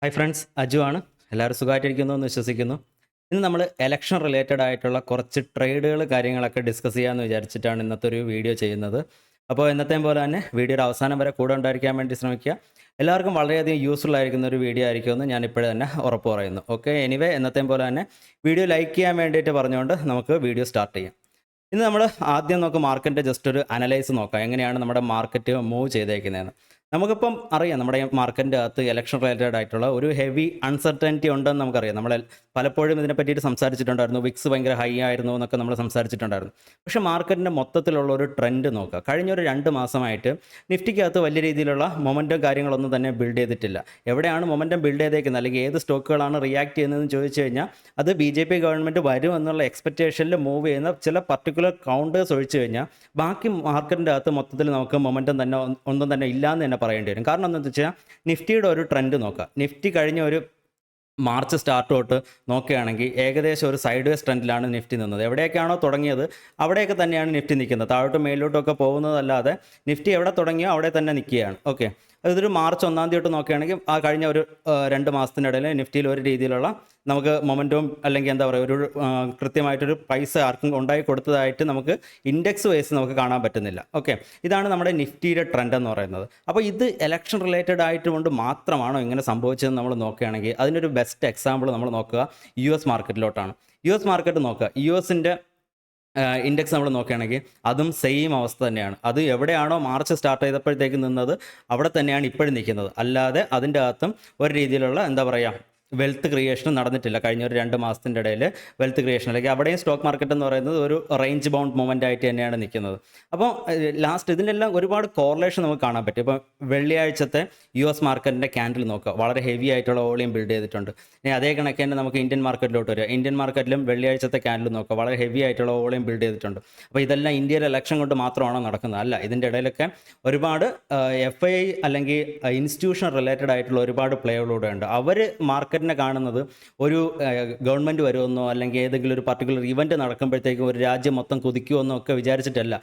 Hi friends, Aju ആണ്. എല്ലാവരും സുഖമായിട്ടിരിക്കുന്നു എന്ന് വിശ്വസിക്കുന്നു. ഇന്ന് നമ്മൾ ഇലക്ഷൻ റിലേറ്റഡ് ആയിട്ടുള്ള കുറച്ച് ട്രേഡുകൾ കാര്യങ്ങളൊക്കെ ഡിസ്കസ് ചെയ്യാമെന്ന് വിചാരിച്ചിട്ടാണ് ഇന്നത്തെ ഒരു വീഡിയോ ചെയ്യുന്നത്. അപ്പോൾ എന്നത്തെയും പോലെ തന്നെ വീഡിയോയുടെ അവസാനം വരെ കൂടെ ഉണ്ടായിരിക്കാൻ വേണ്ടി ശ്രമിക്കുക. എല്ലാവർക്കും വളരെയധികം യൂസ്ഫുൾ ആയിരിക്കുന്ന ഒരു വീഡിയോ ആയിരിക്കുമെന്ന് ഞാൻ ഇപ്പോഴേ തന്നെ ഉറപ്പ് പറയുന്നു. ഓക്കെ, എനിവേ എന്നത്തെയും പോലെ തന്നെ വീഡിയോ ലൈക്ക് ചെയ്യാൻ വേണ്ടിയിട്ട് പറഞ്ഞുകൊണ്ട് നമുക്ക് വീഡിയോ സ്റ്റാർട്ട് ചെയ്യാം. ഇന്ന് നമ്മൾ ആദ്യം നമുക്ക് മാർക്കറ്റിൻ്റെ ജസ്റ്റ് ഒരു അനലൈസ് നോക്കാം, എങ്ങനെയാണ് നമ്മുടെ മാർക്കറ്റ് മൂവ് ചെയ്തേക്കുന്നതെന്ന്. നമുക്കിപ്പം അറിയാം, നമ്മുടെ മാർക്കറ്റിൻ്റെ അകത്ത് ഇലക്ഷൻ റിലേറ്റഡ് ആയിട്ടുള്ള ഒരു ഹെവി അൺസർട്ടനിറ്റി ഉണ്ടെന്ന് നമുക്കറിയാം. നമ്മൾ പലപ്പോഴും ഇതിനെ പറ്റിയിട്ട് സംസാരിച്ചിട്ടുണ്ടായിരുന്നു. വിക്സ് ഭയങ്കര ഹൈ ആയിരുന്നു എന്നൊക്കെ നമ്മൾ സംസാരിച്ചിട്ടുണ്ടായിരുന്നു. പക്ഷേ മാർക്കറ്റിൻ്റെ മൊത്തത്തിലുള്ള ഒരു ട്രെൻഡ് നോക്കുക. കഴിഞ്ഞ ഒരു 2 മാസമായിട്ട് നിഫ്റ്റിക്കകത്ത് വലിയ രീതിയിലുള്ള മൊമെൻറ്റം കാര്യങ്ങളൊന്നും തന്നെ ബിൽഡ് ചെയ്തിട്ടില്ല. എവിടെയാണ് മൊമെൻറ്റം ബിൽഡ് ചെയ്തേക്കുന്നത്, അല്ലെങ്കിൽ ഏത് സ്റ്റോക്കുകളാണ് റിയാക്ട് ചെയ്യുന്നതെന്ന് ചോദിച്ചു കഴിഞ്ഞാൽ അത് BJP ഗവൺമെൻറ് വരും എന്നുള്ള എക്സ്പെക്റ്റേഷനിൽ മൂവ് ചെയ്യുന്ന ചില പർട്ടിക്കുലർ കൗണ്ടേഴ്സ് ഒഴിച്ചു കഴിഞ്ഞാൽ ബാക്കി മാർക്കറ്റിൻ്റെ അകത്ത് മൊത്തത്തിൽ നമുക്ക് മൊമെൻറ്റം തന്നെ ഒന്നും തന്നെ ഇല്ലയെന്ന് തന്നെ പറയേണ്ടി വരും. കാരണം എന്താണെന്ന് വെച്ചാൽ നിഫ്റ്റിയുടെ ഒരു ട്രെൻഡ് നോക്കുക. നിഫ്റ്റി കഴിഞ്ഞ ഒരു മാർച്ച് സ്റ്റാർട്ട് തൊട്ട് നോക്കുകയാണെങ്കിൽ ഏകദേശം ഒരു സൈഡ് വേസ് ട്രെൻഡിലാണ് നിഫ്റ്റി നിന്നത്. എവിടെയൊക്കെയാണോ തുടങ്ങിയത് അവിടെയൊക്കെ തന്നെയാണ് നിഫ്റ്റി നിൽക്കുന്നത്. താഴോട്ടും മേലോട്ടൊക്കെ പോകുന്നതല്ലാതെ നിഫ്റ്റി എവിടെ തുടങ്ങിയോ അവിടെ തന്നെ നിൽക്കുകയാണ്. ഓക്കെ, അതൊരു മാർച്ച് 1 തൊട്ട് നോക്കുകയാണെങ്കിൽ ആ കഴിഞ്ഞ ഒരു 2 മാസത്തിനിടയിൽ നിഫ്റ്റിയിൽ ഒരു രീതിയിലുള്ള നമുക്ക് മൊമെൻറ്റവും അല്ലെങ്കിൽ എന്താ പറയുക ഒരു കൃത്യമായിട്ടൊരു പൈസ ആർക്കും ഉണ്ടായി കൊടുത്തതായിട്ട് നമുക്ക് ഇൻഡെക്സ് വൈസ് നമുക്ക് കാണാൻ പറ്റുന്നില്ല. ഓക്കെ, ഇതാണ് നമ്മുടെ നിഫ്റ്റിയുടെ ട്രെൻഡ് എന്ന് പറയുന്നത്. അപ്പോൾ ഇത് ഇലക്ഷൻ റിലേറ്റഡ് ആയിട്ടുകൊണ്ട് മാത്രമാണോ ഇങ്ങനെ സംഭവിച്ചതെന്ന് നമ്മൾ നോക്കുകയാണെങ്കിൽ അതിനൊരു ബെസ്റ്റ് എക്സാമ്പിൾ നമ്മൾ നോക്കുക US മാർക്കറ്റിലോട്ടാണ്. US മാർക്കറ്റ് നോക്കുക. US-ൻ്റെ ഇൻഡെക്സ് നമ്മൾ നോക്കുകയാണെങ്കിൽ അതും സെയിം അവസ്ഥ തന്നെയാണ്. അത് എവിടെയാണോ മാർച്ച് സ്റ്റാർട്ട് ചെയ്തപ്പോഴത്തേക്ക് നിന്നത് അവിടെ തന്നെയാണ് ഇപ്പോഴും നിൽക്കുന്നത്. അല്ലാതെ അതിൻ്റെ അകത്തും ഒരു രീതിയിലുള്ള എന്താ പറയുക വെൽത്ത് ക്രിയേഷൻ നടന്നിട്ടില്ല. കഴിഞ്ഞ ഒരു 2 മാസത്തിൻ്റെ ഇടയിൽ വെൽത്ത് ക്രിയേഷൻ അല്ലെങ്കിൽ അവിടെയും സ്റ്റോക്ക് മാർക്കറ്റ് എന്ന് പറയുന്നത് ഒരു റേഞ്ച് ബൗണ്ട് മൂവ്മെൻ്റ് ആയിട്ട് തന്നെയാണ് നിൽക്കുന്നത്. അപ്പോൾ ലാസ്റ്റ് ഇതിനെല്ലാം ഒരുപാട് കോറിലേഷൻ നമുക്ക് കാണാൻ പറ്റും. ഇപ്പോൾ വെള്ളിയാഴ്ചത്തെ US മാർക്കറ്റിൻ്റെ ക്യാൻഡിൽ നോക്കുക, വളരെ ഹെവി ആയിട്ടുള്ള വോളിയം ബിൽഡ് ചെയ്തിട്ടുണ്ട്. ഇനി അതേ കണക്ക് തന്നെ നമുക്ക് ഇന്ത്യൻ മാർക്കറ്റിലോട്ട് വരിക. ഇന്ത്യൻ മാർക്കറ്റിലും വെള്ളിയാഴ്ചത്തെ ക്യാൻഡിൽ നോക്കുക, വളരെ ഹെവി ആയിട്ടുള്ള വോളിയം ബിൽഡ് ചെയ്തിട്ടുണ്ട്. അപ്പോൾ ഇതെല്ലാം ഇന്ത്യയിലെ ഇലക്ഷൻ കൊണ്ട് മാത്രമാണോ നടക്കുന്നത്? അല്ല, ഇതിൻ്റെ ഇടയിലൊക്കെ ഒരുപാട് FII അല്ലെങ്കിൽ ഇൻസ്റ്റിറ്റ്യൂഷൻ റിലേറ്റഡ് ആയിട്ടുള്ള ഒരുപാട് പ്ലേകളിലൂടെ ഉണ്ട്. അവർ മാർക്കറ്റിനെ കാണുന്നത് ഒരു ഗവൺമെൻറ് വരുമെന്നോ അല്ലെങ്കിൽ ഏതെങ്കിലും ഒരു പർട്ടിക്കുലർ ഇവൻറ്റ് നടക്കുമ്പോഴത്തേക്കും ഒരു രാജ്യം മൊത്തം കുതിക്കുമെന്നോ ഒക്കെ വിചാരിച്ചിട്ടല്ല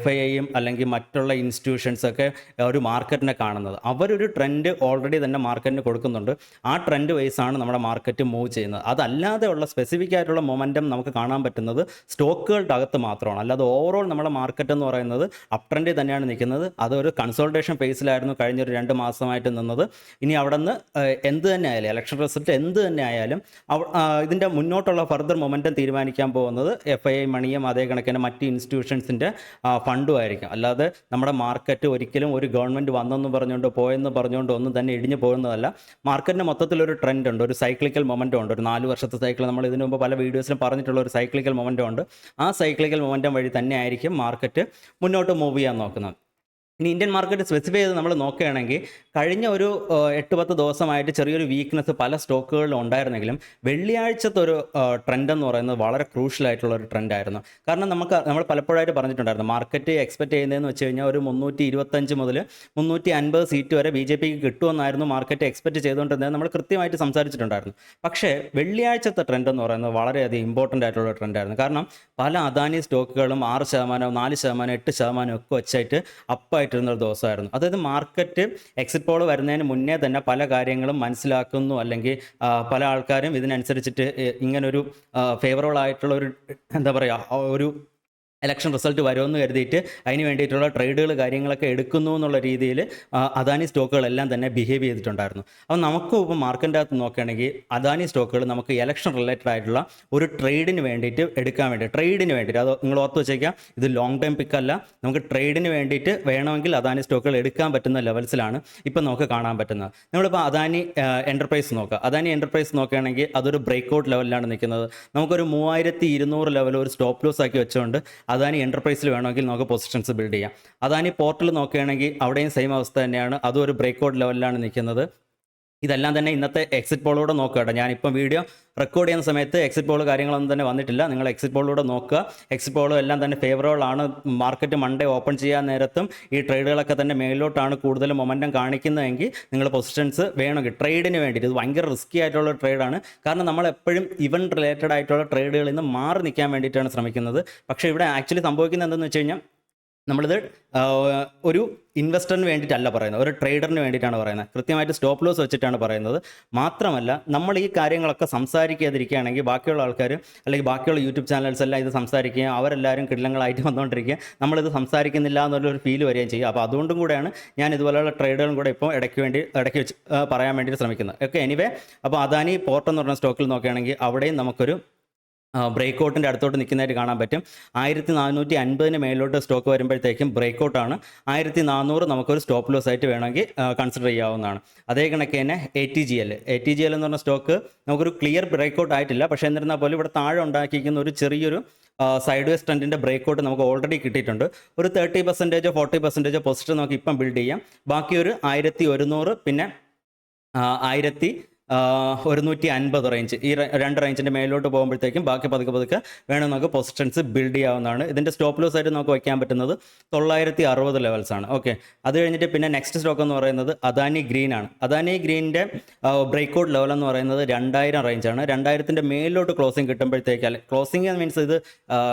FIIയും അല്ലെങ്കിൽ മറ്റുള്ള ഇൻസ്റ്റിറ്റ്യൂഷൻസൊക്കെ ഒരു മാർക്കറ്റിനെ കാണുന്നത്. അവരൊരു ട്രെൻഡ് ഓൾറെഡി തന്നെ മാർക്കറ്റിന് കൊടുക്കുന്നുണ്ട്. ആ ട്രെൻഡ് വൈസാണ് നമ്മുടെ മാർക്കറ്റ് മൂവ് ചെയ്യുന്നത്. അതല്ലാതെ ഉള്ള സ്പെസിഫിക് ആയിട്ടുള്ള മൊമെൻറ്റം നമുക്ക് കാണാൻ പറ്റുന്നത് സ്റ്റോക്കുകളുടെ അകത്ത് മാത്രമാണ്. അല്ലാതെ ഓവറോൾ നമ്മുടെ മാർക്കറ്റ് എന്ന് പറയുന്നത് അപ് ട്രെൻഡിൽ തന്നെയാണ് നിൽക്കുന്നത്. അതൊരു കൺസോൾട്ടേഷൻ ഫേസിലായിരുന്നു കഴിഞ്ഞൊരു 2 മാസമായിട്ട് നിന്നത്. ഇനി അവിടെ നിന്ന് എന്ത് തന്നെ ആയാലും ഇലക്ഷൻ റിസൾട്ട് എന്ത് തന്നെ ആയാലും ഇതിൻ്റെ മുന്നോട്ടുള്ള ഫർദർ മൊമെൻറ്റം തീരുമാനിക്കാൻ പോകുന്നത് FII മണിയും അതേ കണക്കിന് മറ്റ് ഇൻസ്റ്റിറ്റ്യൂഷൻസിൻ്റെ ഫണ്ടും ആയിരിക്കും. അല്ലാതെ നമ്മുടെ മാർക്കറ്റ് ഒരിക്കലും ഒരു ഗവൺമെൻറ് വന്നെന്ന് പറഞ്ഞുകൊണ്ട് പോയെന്ന് പറഞ്ഞുകൊണ്ട് ഒന്നും തന്നെ ഇടിഞ്ഞു പോകുന്നതല്ല. മാർക്കറ്റിന് മൊത്തത്തിലൊരു ട്രെൻഡ് ഉണ്ട്, ഒരു സൈക്ലിക്കൽ മൊമെൻറ്റം ഉണ്ട്. ഒരു 4 വർഷത്തെ സൈക്കിൾ നമ്മൾ ഇതിനു മുമ്പ് പല വീഡിയോസിലും പറഞ്ഞിട്ടുള്ള ഒരു സൈക്ലിക്കൽ മൊമെൻറ്റം ഉണ്ട്. ആ സൈക്ലിക്കൽ മൊമെൻറ്റം വഴി തന്നെ ആയിരിക്കും മാർക്കറ്റ് മുന്നോട്ട് മൂവ് ചെയ്യാൻ നോക്കുന്നത്. ഇനി ഇന്ത്യൻ മാർക്കറ്റ് സ്പെസിഫൈ ചെയ്ത് നമ്മൾ നോക്കുകയാണെങ്കിൽ കഴിഞ്ഞ ഒരു 8-10 ദിവസമായിട്ട് ചെറിയൊരു വീക്ക്നെസ് പല സ്റ്റോക്കുകളിലും ഉണ്ടായിരുന്നെങ്കിലും വെള്ളിയാഴ്ചത്തെ ഒരു ട്രെൻഡ് എന്ന് പറയുന്നത് വളരെ ക്രൂഷ്യൽ ആയിട്ടുള്ള ഒരു ട്രെൻഡായിരുന്നു. കാരണം നമ്മൾ പലപ്പോഴായിട്ട് പറഞ്ഞിട്ടുണ്ടായിരുന്നു മാർക്കറ്റ് എക്സ്പെക്ട് ചെയ്യുന്നതെന്ന് വെച്ച് കഴിഞ്ഞാൽ ഒരു 325 മുതൽ 350 സീറ്റ് വരെ BJPക്ക് കിട്ടുമെന്നായിരുന്നു മാർക്കറ്റ് എക്സ്പെക്ട് ചെയ്തുകൊണ്ടിരുന്നത്. നമ്മൾ കൃത്യമായിട്ട് സംസാരിച്ചിട്ടുണ്ടായിരുന്നു. പക്ഷേ വെള്ളിയാഴ്ചത്തെ ട്രെൻഡ് എന്ന് പറയുന്നത് വളരെയധികം ഇമ്പോർട്ടൻ്റ് ആയിട്ടുള്ള ട്രെൻഡായിരുന്നു. കാരണം പല അദാനി സ്റ്റോക്കുകളും 6%, 4%, 8% ഒക്കെ വെച്ചായിട്ട് അപ്പായിട്ടിരുന്നൊരു ദിവസമായിരുന്നു. അതായത് മാർക്കറ്റ് എക്സിറ്റ് പോൾ വരുന്നതിന് മുന്നേ തന്നെ പല കാര്യങ്ങളും മനസ്സിലാക്കുന്നു, അല്ലെങ്കിൽ പല ആൾക്കാരും ഇതിനനുസരിച്ചിട്ട് ഇങ്ങനൊരു ഫേവറബിൾ ആയിട്ടുള്ള ഒരു എന്താ പറയുക ഒരു ഇലക്ഷൻ റിസൾട്ട് വരുമെന്ന് കരുതിയിട്ട് അതിന് വേണ്ടിയിട്ടുള്ള ട്രേഡുകൾ കാര്യങ്ങളൊക്കെ എടുക്കുന്നു എന്നുള്ള രീതിയിൽ അദാനി സ്റ്റോക്കുകളെല്ലാം തന്നെ ബിഹേവ് ചെയ്തിട്ടുണ്ടായിരുന്നു. അപ്പോൾ നമുക്ക് ഇപ്പോൾ മാർക്കറ്റിൻ്റെ അകത്ത് നോക്കുകയാണെങ്കിൽ അദാനി സ്റ്റോക്കുകൾ നമുക്ക് ഇലക്ഷൻ റിലേറ്റഡ് ആയിട്ടുള്ള ഒരു ട്രേഡിന് വേണ്ടിയിട്ട് എടുക്കാൻ വേണ്ടി അത് നിങ്ങൾ ഓർത്ത് വെച്ചേക്കാം. ഇത് ലോങ് ടൈം പിക്കല്ല, നമുക്ക് ട്രേഡിന് വേണ്ടിയിട്ട് വേണമെങ്കിൽ അദാനി സ്റ്റോക്കുകൾ എടുക്കാൻ പറ്റുന്ന ലെവൽസിലാണ് ഇപ്പം നമുക്ക് കാണാൻ പറ്റുന്നത്. നമ്മളിപ്പോൾ അദാനി എൻ്റർപ്രൈസ് നോക്കുക. അദാനി എൻ്റർപ്രൈസ് നോക്കുകയാണെങ്കിൽ അതൊരു ബ്രേക്ക്ഔട്ട് ലെവലിലാണ് നിൽക്കുന്നത്. നമുക്കൊരു 3200 ലെവൽ ഒരു സ്റ്റോപ്പ് ലോസ് ആക്കി വെച്ചുകൊണ്ട് അദാനി എൻ്റർപ്രൈസിൽ വേണമെങ്കിൽ നമുക്ക് പൊസിഷൻസ് ബിൽഡ് ചെയ്യാം. അദാനി പോർട്ടൽ നോക്കുകയാണെങ്കിൽ അവിടെയും സെയിം അവസ്ഥ തന്നെയാണ്. അതും ഒരു ബ്രേക്ക്ഔട്ട് ലെവലിലാണ് നിൽക്കുന്നത്. ഇതെല്ലാം തന്നെ ഇന്നത്തെ എക്സിറ്റ് പോളിലൂടെ നോക്കുക. ഞാനിപ്പം വീഡിയോ റെക്കോർഡ് ചെയ്യുന്ന സമയത്ത് എക്സിറ്റ് പോൾ കാര്യങ്ങളൊന്നും തന്നെ വന്നിട്ടില്ല. നിങ്ങൾ എക്സിറ്റ് പോളിലൂടെ നോക്കുക. എക്സിറ്റ് പോളും എല്ലാം തന്നെ ഫേവറബിൾ ആണ്. മാർക്കറ്റ് മൺഡേ ഓപ്പൺ ചെയ്യാൻ നേരത്തും ഈ ട്രേഡുകളൊക്കെ തന്നെ മേലോട്ടാണ് കൂടുതൽ മൊമെൻറ്റം കാണിക്കുന്നതെങ്കിൽ നിങ്ങൾ പൊസിഷൻസ് വേണമെങ്കിൽ ട്രേഡിന് വേണ്ടിയിട്ട്, ഇത് ഭയങ്കര റിസ്ക്കി ആയിട്ടുള്ള ട്രേഡാണ്. കാരണം നമ്മൾ എപ്പോഴും ഇവൻറ്റ് റിലേറ്റഡ് ആയിട്ടുള്ള ട്രേഡുകളിൽ നിന്ന് മാറി നിൽക്കാൻ വേണ്ടിയിട്ടാണ് ശ്രമിക്കുന്നത്. പക്ഷേ ഇവിടെ ആക്ച്വലി സംഭവിക്കുന്നത് എന്തെന്ന് വെച്ച് കഴിഞ്ഞാൽ നമ്മളിത് ഒരു ഇൻവെസ്റ്ററിന് വേണ്ടിയിട്ടല്ല പറയുന്നത്, ഒരു ട്രേഡറിന് വേണ്ടിയിട്ടാണ് പറയുന്നത്. കൃത്യമായിട്ട് സ്റ്റോപ്പ് ലോസ് വെച്ചിട്ടാണ് പറയുന്നത്. മാത്രമല്ല നമ്മൾ ഈ കാര്യങ്ങളൊക്കെ സംസാരിക്കാതിരിക്കുകയാണെങ്കിൽ ബാക്കിയുള്ള ആൾക്കാർ അല്ലെങ്കിൽ ബാക്കിയുള്ള യൂട്യൂബ് ചാനൽസ് എല്ലാം ഇത് സംസാരിക്കുകയും അവരെല്ലാവരും കിടലങ്ങളായിട്ട് വന്നുകൊണ്ടിരിക്കുക, നമ്മളിത് സംസാരിക്കുന്നില്ല എന്നുള്ളൊരു ഫീൽ വരികയും ചെയ്യും. അപ്പോൾ അതുകൊണ്ടും കൂടെയാണ് ഞാൻ ഇതുപോലെയുള്ള ട്രേഡുകളും കൂടെ ഇപ്പോൾ ഇടയ്ക്ക് വെച്ച് പറയാൻ വേണ്ടി ശ്രമിക്കുന്നത്. ഓക്കെ, എനിവേ, അപ്പോൾ അദാനി പോർട്ട് എന്ന് പറഞ്ഞ സ്റ്റോക്കിൽ നോക്കുകയാണെങ്കിൽ അവിടെയും നമുക്കൊരു ബ്രേക്ക് ഔട്ടിൻ്റെ അടുത്തോട്ട് നിൽക്കുന്നതായിട്ട് കാണാൻ പറ്റും. 1450 മേലോട്ട് സ്റ്റോക്ക് വരുമ്പോഴത്തേക്കും ബ്രേക്ക് ഔട്ടാണ്. 1400 നമുക്കൊരു സ്റ്റോപ്പ് ലോസ് ആയിട്ട് വേണമെങ്കിൽ കൺസിഡർ ചെയ്യാവുന്നതാണ്. അതേ കണക്ക് തന്നെ ATGL എന്ന് പറഞ്ഞ സ്റ്റോക്ക് നമുക്കൊരു ക്ലിയർ ബ്രേക്ക് ഔട്ട് ആയിട്ടില്ല. പക്ഷേ എന്നിരുന്നാൽ പോലും ഇവിടെ താഴെ ഉണ്ടാക്കിയിരിക്കുന്ന ഒരു ചെറിയൊരു സൈഡ് വേസ് ട്രെൻഡിൻ്റെ ബ്രേക്ക് ഔട്ട് നമുക്ക് ഓൾറെഡി കിട്ടിയിട്ടുണ്ട്. ഒരു 30% 40% പൊസിഷൻ നമുക്ക് ഇപ്പം ബിൽഡ് ചെയ്യാം. ബാക്കി ഒരു 1100 പിന്നെ 1150 റേഞ്ച്, ഈ രണ്ട് റേഞ്ചിൻ്റെ മേലോട്ട് പോകുമ്പോഴത്തേക്കും ബാക്കി പതുക്കെ വേണം നമുക്ക് പൊസിഷൻസ് ബിൽഡ് ചെയ്യാവുന്നതാണ്. ഇതിൻ്റെ സ്റ്റോപ്പ് ലോസ് ആയിട്ട് നമുക്ക് വയ്ക്കാൻ പറ്റുന്നത് 960 ലെവൽസാണ്. ഓക്കെ, അത് കഴിഞ്ഞിട്ട് പിന്നെ നെക്സ്റ്റ് സ്റ്റോക്ക് എന്ന് പറയുന്നത് അദാനി ഗ്രീൻ ആണ്. അദാനി ഗ്രീനിൻ്റെ ബ്രേക്ക് ഔട്ട് ലെവൽ എന്ന് പറയുന്നത് 2000 റേഞ്ചാണ്. 2000-ൻ്റെ മേലോട്ട് ക്ലോസിംഗ് കിട്ടുമ്പോഴത്തേക്ക്, ക്ലോസിംഗ് മീൻസ് ഇത്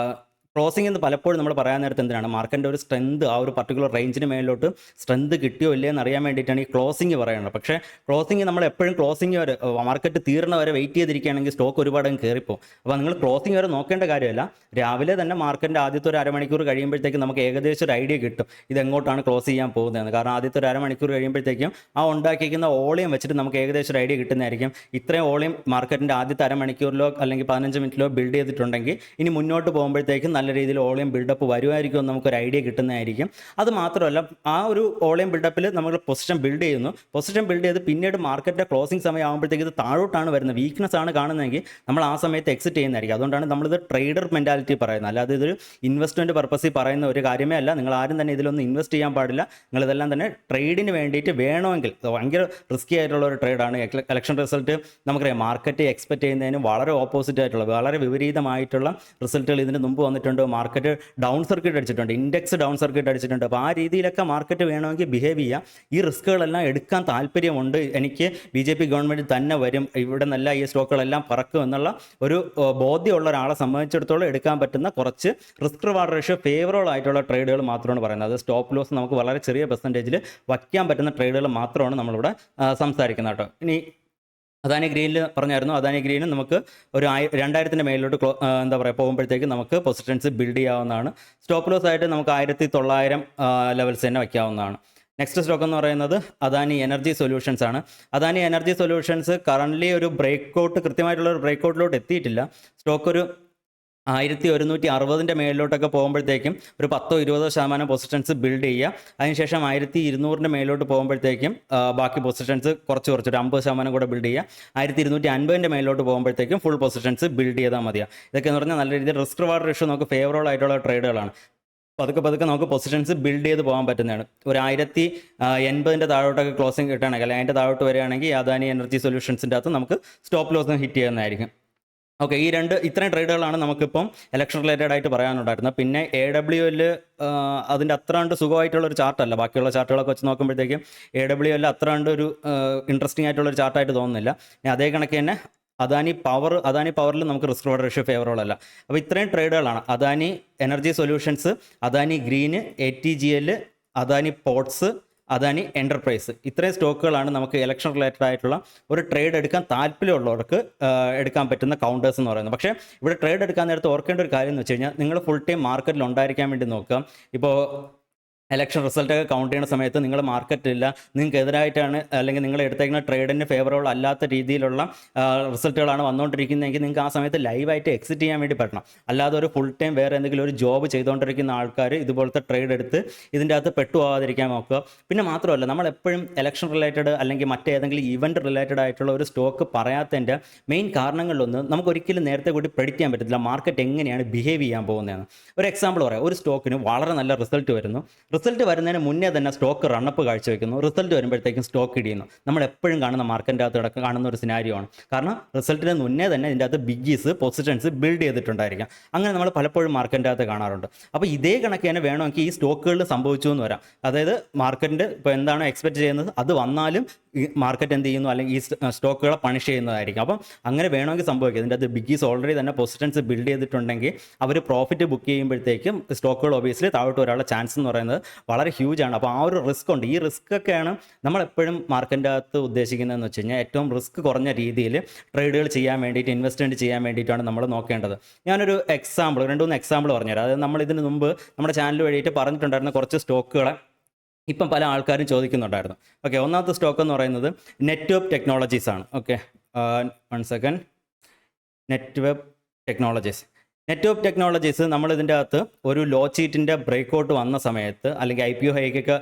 ക്ലോസിംഗ് എന്ന് പലപ്പോഴും നമ്മൾ പറയാൻ നേരത്തെ എന്തിനാണ്, മാർക്കറ്റിൻ്റെ ഒരു സ്ട്രെങ്ത് ആ ഒരു പർട്ടിക്കുലർ റേഞ്ചിന് മേലോട്ട് സ്ട്രെങ്ത് കിട്ടിയോ ഇല്ലേ എന്ന് അറിയാൻ വേണ്ടിയിട്ടാണ് ഈ ക്ലോസിംഗ് പറയുന്നത്. പക്ഷേ ക്ലോസിംഗ് നമ്മൾ എപ്പോഴും ക്ലോസിംഗ് വരെ, മാർക്കറ്റ് തീർന്ന വരെ വെയിറ്റ് ചെയ്തിരിക്കുകയാണെങ്കിൽ സ്റ്റോക്ക് ഒരുപാട് കയറിപ്പോകും. അപ്പോൾ നിങ്ങൾ ക്ലോസിംഗ് വരെ നോക്കേണ്ട കാര്യമല്ല, രാവിലെ തന്നെ മാർക്കറ്റിൻ്റെ ആദ്യത്തെ ഒരു അരമണിക്കൂർ കഴിയുമ്പോഴത്തേക്കും നമുക്ക് ഏകദേശം ഒരു ഐഡിയ കിട്ടും ഇതെങ്ങോട്ടാണ് ക്ലോസ് ചെയ്യാൻ പോകുന്നതെന്ന്. കാരണം ആദ്യത്തെ ഒരു അരമണിക്കൂർ കഴിയുമ്പോഴത്തേക്കും ആ ഉണ്ടാക്കിയിരിക്കുന്ന ഓളിയം വെച്ചിട്ട് നമുക്ക് ഏകദേശം ഒരു ഐഡിയ കിട്ടുന്നതായിരിക്കും. ഇത്രയും ഓളിയം മാർക്കറ്റിൻ്റെ ആദ്യത്തെ അരമണിക്കൂറിലോ അല്ലെങ്കിൽ 15 മിനിറ്റിലോ ബിൽഡ് ചെയ്തിട്ടുണ്ടെങ്കിൽ ഇനി മുന്നോട്ട് പോകുമ്പോഴത്തേക്കും നല്ല രീതിയിൽ ഓളിയം ബിൽഡപ്പ് വരുമായിരിക്കും എന്ന് നമുക്കൊരു ഐഡിയ കിട്ടുന്നതായിരിക്കും. അത് മാത്രമല്ല, ആ ഒരു ഓളിയം ബിൽഡപ്പിൽ നമ്മൾ പൊസിഷൻ ബിൽഡ് ചെയ്യുന്നു. പൊസിഷൻ ബിൽഡ് ചെയ്ത് പിന്നീട് മാർക്കറ്റിൻ്റെ ക്ലോസിംഗ് സമയം ആകുമ്പോഴത്തേക്ക് ഇത് താഴോട്ടാണ് വരുന്നത്, വീക്ക്നെസ് ആണ് കാണുന്നതെങ്കിൽ നമ്മൾ ആ സമയത്ത് എക്സിറ്റ് ചെയ്യുന്നതായിരിക്കും. അതുകൊണ്ടാണ് നമ്മളിത് ട്രേഡർ മെൻറ്റാലിറ്റി പറയുന്നത്, അല്ലാതെ ഇതൊരു ഇൻവെസ്റ്റ്മെൻറ്റ് പർപ്പസിൽ പറയുന്ന ഒരു കാര്യമേ അല്ല. നിങ്ങൾ ആരും തന്നെ ഇതിലൊന്നും ഇൻവെസ്റ്റ് ചെയ്യാൻ പാടില്ല. നിങ്ങളിതെല്ലാം തന്നെ ട്രേഡിന് വേണ്ടിയിട്ട് വേണമെങ്കിൽ, ഭയങ്കര റിസ്കി ആയിട്ടുള്ള ഒരു ട്രേഡാണ്. ഇലക്ഷൻ റിസൾട്ട് നമുക്കറിയാം, മാർക്കറ്റ് എക്സ്പെക്ട് ചെയ്യുന്നതിന് വളരെ ഓപ്പോസിറ്റ് ആയിട്ടുള്ള, വളരെ വിപരീതമായിട്ടുള്ള റിസൾട്ടുകൾ ഇതിന് മുമ്പ് വന്നിട്ടുണ്ട്. മാർക്കറ്റ് ഡൗൺ സർക്യൂട്ട് അടിച്ചിട്ടുണ്ട്, ഇൻഡെക്സ് ഡൗൺ സർക്യൂട്ട് അടിച്ചിട്ടുണ്ട്. അപ്പോൾ ആ രീതിയിലൊക്കെ മാർക്കറ്റ് വേണമെങ്കിൽ ബിഹേവ് ചെയ്യാം. ഈ റിസ്ക്കുകളെല്ലാം എടുക്കാൻ താല്പര്യമുണ്ട് എനിക്ക്, BJP ഗവൺമെൻറ് തന്നെ വരും, ഇവിടെ നിന്നല്ല ഈ സ്റ്റോക്കുകളെല്ലാം പറക്കും എന്നുള്ള ഒരു ബോധ്യമുള്ള ഒരാളെ സംബന്ധിച്ചിടത്തോളം എടുക്കാൻ പറ്റുന്ന കുറച്ച് റിസ്ക് റിവാർഡ് റേഷ്യോ ഫേവറബിൾ ആയിട്ടുള്ള ട്രേഡുകൾ മാത്രമാണ് പറയുന്നത്. അത് സ്റ്റോപ്പ് ലോസ് നമുക്ക് വളരെ ചെറിയ പെർസെൻറ്റേജിൽ വയ്ക്കാൻ പറ്റുന്ന ട്രേഡുകൾ മാത്രമാണ് നമ്മളിവിടെ സംസാരിക്കുന്നത് കേട്ടോ. ഇനി അദാനി ഗ്രീനിൽ പറഞ്ഞായിരുന്നു, അദാനി ഗ്രീനും നമുക്ക് ഒരു 2000-ൻ്റെ മേലിലോട്ട് എന്താ പറയുക പോകുമ്പോഴത്തേക്ക് നമുക്ക് പൊസിഷൻസ് ബിൽഡ് ചെയ്യാവുന്നതാണ്. സ്റ്റോപ്പ് ലോസ് ആയിട്ട് നമുക്ക് 1900 ലെവൽസ് തന്നെ വയ്ക്കാവുന്നതാണ്. നെക്സ്റ്റ് സ്റ്റോക്ക് എന്ന് പറയുന്നത് അദാനി എനർജി സൊല്യൂഷൻസ് ആണ്. അദാനി എനർജി സൊല്യൂഷൻസ് കറൻ്റ്ലി ഒരു ബ്രേക്ക് ഔട്ട്, കൃത്യമായിട്ടുള്ള ഒരു ബ്രേക്ക് ഔട്ടിലോട്ട് എത്തിയിട്ടില്ല. സ്റ്റോക്ക് ഒരു 1160-ൻ്റെ മേലിലോട്ടൊക്കെ പോകുമ്പോഴത്തേക്കും ഒരു 10-20% പൊസിഷൻസ് ബിൽഡ് ചെയ്യുക. അതിനുശേഷം 1200-ൻ്റെ മേലിലോട്ട് പോകുമ്പോഴത്തേക്കും ബാക്കി പൊസിഷൻസ് കുറച്ച് ഒരു 50% കൂടെ ബിൽഡ് ചെയ്യുക. 1250-ൻ്റെ മേലിലോട്ട് പോകുമ്പോഴത്തേക്കും ഫുൾ പൊസിഷൻസ് ബിൽഡ് ചെയ്താൽ മതിയാണ്. ഇതൊക്കെ എന്ന് പറഞ്ഞാൽ നല്ല രീതിയിൽ റിസ്ക് റിവാർഡ് റേഷ്യോ നമുക്ക് ഫേവറബിൾ ആയിട്ടുള്ള ട്രേഡുകളാണ്. പതുക്കെ നമുക്ക് പൊസിഷൻസ് ബിൽഡ് ചെയ്ത് പോകാൻ പറ്റുന്നതാണ്. ഒരു 1080-ൻ്റെ താഴോട്ടൊക്കെ ക്ലോസിംഗ് കിട്ടുകയാണെങ്കിൽ, അല്ലെങ്കിൽ അതിൻ്റെ താഴോട്ട് വരികയാണെങ്കിൽ അദാനി എനർജി സൊല്യൂഷൻസിൻ്റെ അകത്ത് നമുക്ക് സ്റ്റോപ്പ് ലോസ് ഹിറ്റ് ചെയ്യുന്നതായിരിക്കും. ഓക്കെ, ഇത്രയും ട്രേഡുകളാണ് നമുക്കിപ്പം ഇലക്ഷൻ റിലേറ്റഡ് ആയിട്ട് പറയാനുണ്ടായിരുന്നത്. പിന്നെ AWL അതിൻ്റെ അത്ര കണ്ട് സുഖമായിട്ടുള്ളൊരു ചാർട്ടല്ല. ബാക്കിയുള്ള ചാർട്ടുകളൊക്കെ വെച്ച് നോക്കുമ്പോഴത്തേക്കും AWL അത്ര കണ്ട് ഒരു ഇൻട്രസ്റ്റിംഗ് ആയിട്ടുള്ളൊരു ചാർട്ടായിട്ട് തോന്നുന്നില്ല. അതേ കണക്ക് തന്നെ അദാനി പവറിൽ നമുക്ക് റിസ്ക് റിവാർഡ് റേഷ്യോ ഫേവറബിൾ അല്ല. അപ്പോൾ ഇത്രയും ട്രേഡുകളാണ്: Adani energy solutions, Adani green, ATGL, Adani ports, Adani enterprise. ഇത്രയും സ്റ്റോക്കുകളാണ് നമുക്ക് ഇലക്ഷൻ റിലേറ്റഡ് ആയിട്ടുള്ള ഒരു ട്രേഡ് എടുക്കാൻ താല്പര്യമുള്ളവർക്ക് എടുക്കാൻ പറ്റുന്ന കൗണ്ടേഴ്സ് എന്ന് പറയുന്നത്. പക്ഷേ ഇവിടെ ട്രേഡ് എടുക്കാൻ നേരത്തെ ഓർക്കേണ്ട ഒരു കാര്യം എന്ന് വെച്ച് കഴിഞ്ഞാൽ, നിങ്ങൾ ഫുൾ ടൈം മാർക്കറ്റിൽ ഉണ്ടായിരിക്കാൻ വേണ്ടി നോക്കുക. ഇപ്പോൾ ഇലക്ഷൻ റിസൾട്ടൊക്കെ കൗണ്ട് ചെയ്യുന്ന സമയത്ത് നിങ്ങൾ മാർക്കറ്റില്ല, നിങ്ങൾക്ക് എതിരായിട്ടാണ് അല്ലെങ്കിൽ നിങ്ങൾ എടുത്തേക്കുന്ന ട്രേഡിന് ഫേവറബിൾ അല്ലാത്ത രീതിയിലുള്ള റിസൾട്ടുകളാണ് വന്നുകൊണ്ടിരിക്കുന്നതെങ്കിൽ നിങ്ങൾക്ക് ആ സമയത്ത് ലൈവായിട്ട് എക്സിറ്റ് ചെയ്യാൻ വേണ്ടി പറ്റണം. അല്ലാതെ ഒരു ഫുൾ ടൈം വേറെ എന്തെങ്കിലും ഒരു ജോബ് ചെയ്തുകൊണ്ടിരിക്കുന്ന ആൾക്കാർ ഇതുപോലത്തെ ട്രേഡ് എടുത്ത് ഇതിൻ്റെ അകത്ത് പെട്ടുപോകാതിരിക്കാൻ നോക്കുക. പിന്നെ മാത്രമല്ല, നമ്മളെപ്പോഴും ഇലക്ഷൻ റിലേറ്റഡ് അല്ലെങ്കിൽ മറ്റേതെങ്കിലും ഇവൻറ്റ് റിലേറ്റഡ് ആയിട്ടുള്ള ഒരു സ്റ്റോക്ക് പറയാത്തതിൻ്റെ മെയിൻ കാരണങ്ങളിലൊന്ന്, നമുക്കൊരിക്കലും നേരത്തെ കൂടി പ്രെഡിക്റ്റ് ചെയ്യാൻ പറ്റത്തില്ല മാർക്കറ്റ് എങ്ങനെയാണ് ബിഹേവ് ചെയ്യാൻ പോകുന്നതെന്ന്. ഒരു എക്സാമ്പിൾ പറയാം, ഒരു സ്റ്റോക്കിന് വളരെ നല്ല റിസൾട്ട് വരുന്നു, റിസൾട്ട് വരുന്നതിന് മുന്നേ തന്നെ സ്റ്റോക്ക് റണ്ണപ്പ് കാഴ്ചവെക്കുന്നു, റിസൾട്ട് വരുമ്പോഴത്തേക്കും സ്റ്റോക്ക് ഇടിയുന്നു. നമ്മൾ എപ്പോഴും കാണുന്ന മാർക്കറ്റിൻ്റെ അകത്ത് കാണുന്ന ഒരു സിനാരിയോ ആണ്. കാരണം റിസൾട്ടിന് മുന്നേ തന്നെ ഇതിൻ്റെ അകത്ത് ബിഗ്ഗീസ് പൊസിഷൻസ് ബിൽഡ് ചെയ്തിട്ടുണ്ടായിരിക്കാം. അങ്ങനെ നമ്മൾ പലപ്പോഴും മാർക്കറ്റിൻ്റെ അകത്ത് കാണാറുണ്ട്. അപ്പോൾ ഇതേ കണക്ക് തന്നെ വേണമെങ്കിൽ ഈ സ്റ്റോക്കുകളിൽ സംഭവിച്ചു എന്ന് വരാം. അതായത് മാർക്കറ്റിൻ്റെ ഇപ്പോൾ എന്താണോ എക്സ്പെക്ട് ചെയ്യുന്നത് അത് വന്നാലും ഈ മാർക്കറ്റ് എന്ത് ചെയ്യുന്നു, അല്ലെങ്കിൽ ഈ സ്റ്റോക്കുകളെ പണിഷ് ചെയ്യുന്നതായിരിക്കും. അപ്പം അങ്ങനെ വേണമെങ്കിൽ സംഭവിക്കും. ഇതിൻ്റെ അത് ബിഗീസ് ഓൾറെഡി തന്നെ പൊസിഷൻസ് ബിൽഡ് ചെയ്തിട്ടുണ്ടെങ്കിൽ അവർ പ്രോഫിറ്റ് ബുക്ക് ചെയ്യുമ്പോഴത്തേക്കും സ്റ്റോക്കുകൾ ഒബിയസ്ലി താഴോട്ട് വരാനുള്ള ചാൻസ് എന്ന് പറയുന്നത് വളരെ ഹ്യൂജ് ആണ്. അപ്പോൾ ആ ഒരു റിസ്ക് ഉണ്ട്. ഈ റിസ്ക് ഒക്കെയാണ് നമ്മളെപ്പോഴും മാർക്കറ്റിൻ്റെ അകത്ത് ഉദ്ദേശിക്കുന്നതെന്ന് വെച്ച് കഴിഞ്ഞാൽ ഏറ്റവും റിസ്ക് കുറഞ്ഞ രീതിയിൽ ട്രേഡുകൾ ചെയ്യാൻ വേണ്ടിയിട്ട്, ഇൻവെസ്റ്റ്മെൻറ്റ് ചെയ്യാൻ വേണ്ടിയിട്ടാണ് നമ്മൾ നോക്കേണ്ടത്. ഞാനൊരു എക്സാമ്പിൾ, 2-3 എക്സാമ്പിൾ പറഞ്ഞുതരാം. അതായത് നമ്മൾ ഇതിന് മുമ്പ് നമ്മുടെ ചാനൽ വഴിയിട്ട് പറഞ്ഞിട്ടുണ്ടായിരുന്ന കുറച്ച് സ്റ്റോക്കുകളെ ഇപ്പം പല ആൾക്കാരും ചോദിക്കുന്നുണ്ടായിരുന്നു. ഓക്കെ, ഒന്നാമത്തെ സ്റ്റോക്ക് എന്ന് പറയുന്നത് നെറ്റ്വെബ് ടെക്നോളജീസ് ആണ്. Okay, 1 second. Netweb technologies. Netweb technologies നമ്മൾ ഇതിൻ്റെ അകത്ത് ഒരു ലോ ചീറ്റിൻ്റെ ബ്രേക്കൗട്ട് വന്ന സമയത്ത്, അല്ലെങ്കിൽ IPO ഹൈക്കൊക്കെ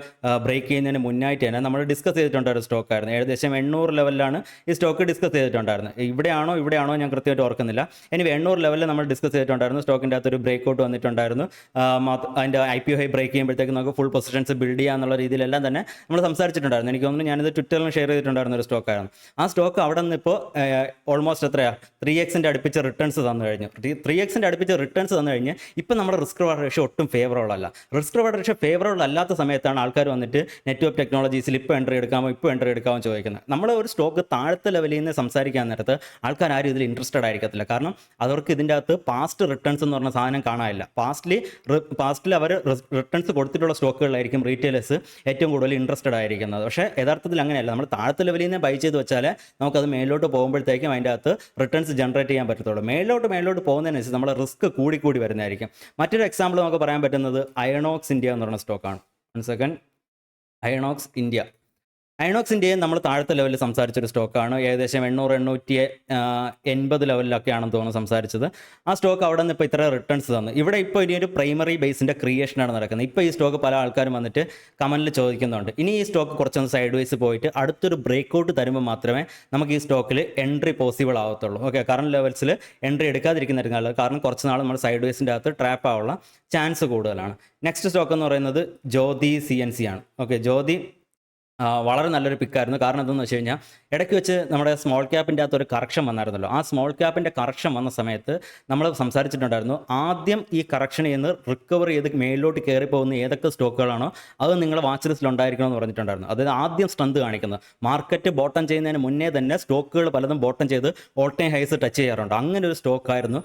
ബ്രേക്ക് ചെയ്യുന്നതിന് മുന്നായിട്ട് തന്നെ നമ്മൾ ഡിസ്കസ് ചെയ്തിട്ടുണ്ടായിരുന്ന സ്റ്റോക്കായിരുന്നു. ഏകദേശം 800 ലെവലിലാണ് ഈ സ്റ്റോക്ക് ഡിസ്കസ് ചെയ്തിട്ടുണ്ടായിരുന്നത്. ഇവിടെയാണോ ഞാൻ കൃത്യമായിട്ട് ഓർക്കുന്നില്ല. ഇനി 800 ലെവലിൽ നമ്മൾ ഡിസ്കസ് ചെയ്തിട്ടുണ്ടായിരുന്നു. സ്റ്റോക്കിൻ്റെ അകത്ത് ഒരു ബ്രേക്കൗട്ട് വന്നിട്ടുണ്ടായിരുന്നു. അതിൻ്റെ IPO ഹൈ ബ്രേക്ക് ചെയ്യുമ്പോഴത്തേക്ക് നമുക്ക് ഫുൾ പൊസിഷൻസ് ബിൽഡ് ചെയ്യാന്നുള്ള രീതിയിലെല്ലാം തന്നെ നമ്മൾ സംസാരിച്ചിട്ടുണ്ടായിരുന്നു. എനിക്ക് തോന്നുന്നു ഞാനിത് ട്വിറ്ററിലും ഷെയർ ചെയ്തിട്ടുണ്ടായിരുന്ന ഒരു സ്റ്റോക്കായിരുന്നു. ആ സ്റ്റോക്ക് അവിടെ നിന്ന് ഇപ്പോൾ ഓൾമോസ്റ്റ് എത്രയാണ്, 3x അടുപ്പിച്ച് റിട്ടേൺസ് തന്നു കഴിഞ്ഞു. 3x അടുപ്പിച്ച് റിട്ടേൺസ് തന്നു കഴിഞ്ഞ് ഇപ്പം നമ്മുടെ റിസ്ക് റിവാർഡ് റേഷ്യോ ഒട്ടും ഫേവറബിൾ അല്ല. റിസ്ക് റിവാർഡ് റേഷ്യോ ഫേവറബിൾ അല്ലാത്ത സമയത്താണ് ആൾക്കാർ വന്നിട്ട് നെറ്റ്വെബ് ടെക്നോളജീസിൽ ഇപ്പോൾ എൻട്രി എടുക്കാമോ ചോദിക്കുന്നത്. നമ്മൾ ഒരു സ്റ്റോക്ക് താഴത്തെ ലെവലിൽ നിന്ന് സംസാരിക്കാൻ നേരത്ത് ആൾക്കാർ ആരും ഇതിൽ ഇൻട്രസ്റ്റഡ് ആയിരിക്കത്തില്ല. കാരണം അവർക്ക് ഇതിൻ്റെ അകത്ത് പാസ്റ്റ് റിട്ടേൺസ് എന്ന് പറഞ്ഞ സാധനം കാണാനില്ല. പാസ്റ്റിൽ അവർ റിട്ടേൺസ് കൊടുത്തിട്ടുള്ള സ്റ്റോക്കുകളിലായിരിക്കും റീറ്റെയിലേഴ്സ് ഏറ്റവും കൂടുതൽ ഇൻട്രസ്റ്റഡ് ആയിരിക്കുന്നത്. പക്ഷേ യഥാർത്ഥത്തിൽ അങ്ങനെയല്ല. നമ്മൾ താഴത്തെ ലെവലിൽ നിന്ന് ബൈ ചെയ്ത് വെച്ചാൽ നമുക്കത് മേലോട്ട് പോകുമ്പോഴത്തേക്കും അതിൻ്റെ അകത്ത് റിട്ടേൺസ് ജനറേറ്റ് ചെയ്യാൻ പറ്റത്തുള്ളൂ. മേലോട്ട് പോകുന്നതിനനുസരിച്ച് നമ്മുടെ റിസ്ക് കൂടി വരുന്നതായിരിക്കും. മറ്റൊരു എക്സാമ്പിൾ നമുക്ക് പറയാൻ പറ്റുന്നത് അയണോക്സ് ഇന്ത്യ എന്ന് പറയുന്ന സ്റ്റോക്കാണ്. 1 സെക്കൻഡ്. അയണോക്സ് ഇന്ത്യയെ നമ്മൾ താഴത്തെ ലെവലിൽ സംസാരിച്ചൊരു സ്റ്റോക്കാണ്. ഏകദേശം 800-880 ലെവലിലൊക്കെയാണെന്ന് തോന്നുന്നു സംസാരിച്ചത്. ആ സ്റ്റോക്ക് അവിടെ നിന്ന് ഇപ്പോൾ ഇത്ര റിട്ടേൺസ് തന്നു. ഇവിടെ ഇപ്പോൾ ഇനിയൊരു പ്രൈമറി ബേസിൻ്റെ ക്രിയേഷനാണ് നടക്കുന്നത്. ഇപ്പോൾ ഈ സ്റ്റോക്ക് പല ആൾക്കാരും വന്നിട്ട് കമൻറ്റിൽ ചോദിക്കുന്നുണ്ട്, ഇനി ഈ സ്റ്റോക്ക് കുറച്ചൊന്ന് സൈഡ് വൈസ് പോയിട്ട് അടുത്തൊരു ബ്രേക്കൗട്ട് തരുമ്പോൾ മാത്രമേ നമുക്ക് ഈ സ്റ്റോക്കിൽ എൻട്രി പോസിബിൾ ആവത്തുള്ളൂ. ഓക്കെ, കറണ്ട് ലെവൽസിൽ എൻട്രി എടുക്കാതിരിക്കുന്നതായിരിക്കും നല്ലത്. കാരണം കുറച്ച് നാൾ നമ്മൾ സൈഡ് വൈസിൻ്റെ അകത്ത് ട്രാപ്പ് ആവാനുള്ള ചാൻസ് കൂടുതലാണ്. നെക്സ്റ്റ് സ്റ്റോക്ക് എന്ന് പറയുന്നത് ജ്യോതി CNC ആണ്. ഓക്കെ, ജ്യോതി വളരെ നല്ലൊരു പിക്കായിരുന്നു. കാരണം എന്തെന്ന് വെച്ച് കഴിഞ്ഞാൽ ഇടയ്ക്ക് വെച്ച് നമ്മുടെ സ്മോൾ ക്യാപ്പിൻ്റെ അകത്ത് ഒരു കറക്ഷൻ വന്നായിരുന്നല്ലോ. ആ സ്മോൾ ക്യാപ്പിൻ്റെ കറക്ഷൻ വന്ന സമയത്ത് നമ്മൾ സംസാരിച്ചിട്ടുണ്ടായിരുന്നു, ആദ്യം ഈ കറക്ഷനിൽ നിന്ന് റിക്കവർ ചെയ്ത് മേലിലോട്ട് കയറി പോകുന്ന ഏതൊക്കെ സ്റ്റോക്കുകളാണോ അത് നിങ്ങളുടെ വാച്ച് ലിസ്റ്റിൽ ഉണ്ടായിരിക്കണമെന്ന് പറഞ്ഞിട്ടുണ്ടായിരുന്നു. അതായത് ആദ്യം സ്ട്രെങ്ത് കാണിക്കുന്നത്, മാർക്കറ്റ് ബോട്ടം ചെയ്യുന്നതിന് മുന്നേ തന്നെ സ്റ്റോക്കുകൾ പലതും ബോട്ടം ചെയ്ത് ഓൾ ടൈം ഹൈസ് ടച്ച് ചെയ്യാറുണ്ട്. അങ്ങനെ ഒരു സ്റ്റോക്കായിരുന്നു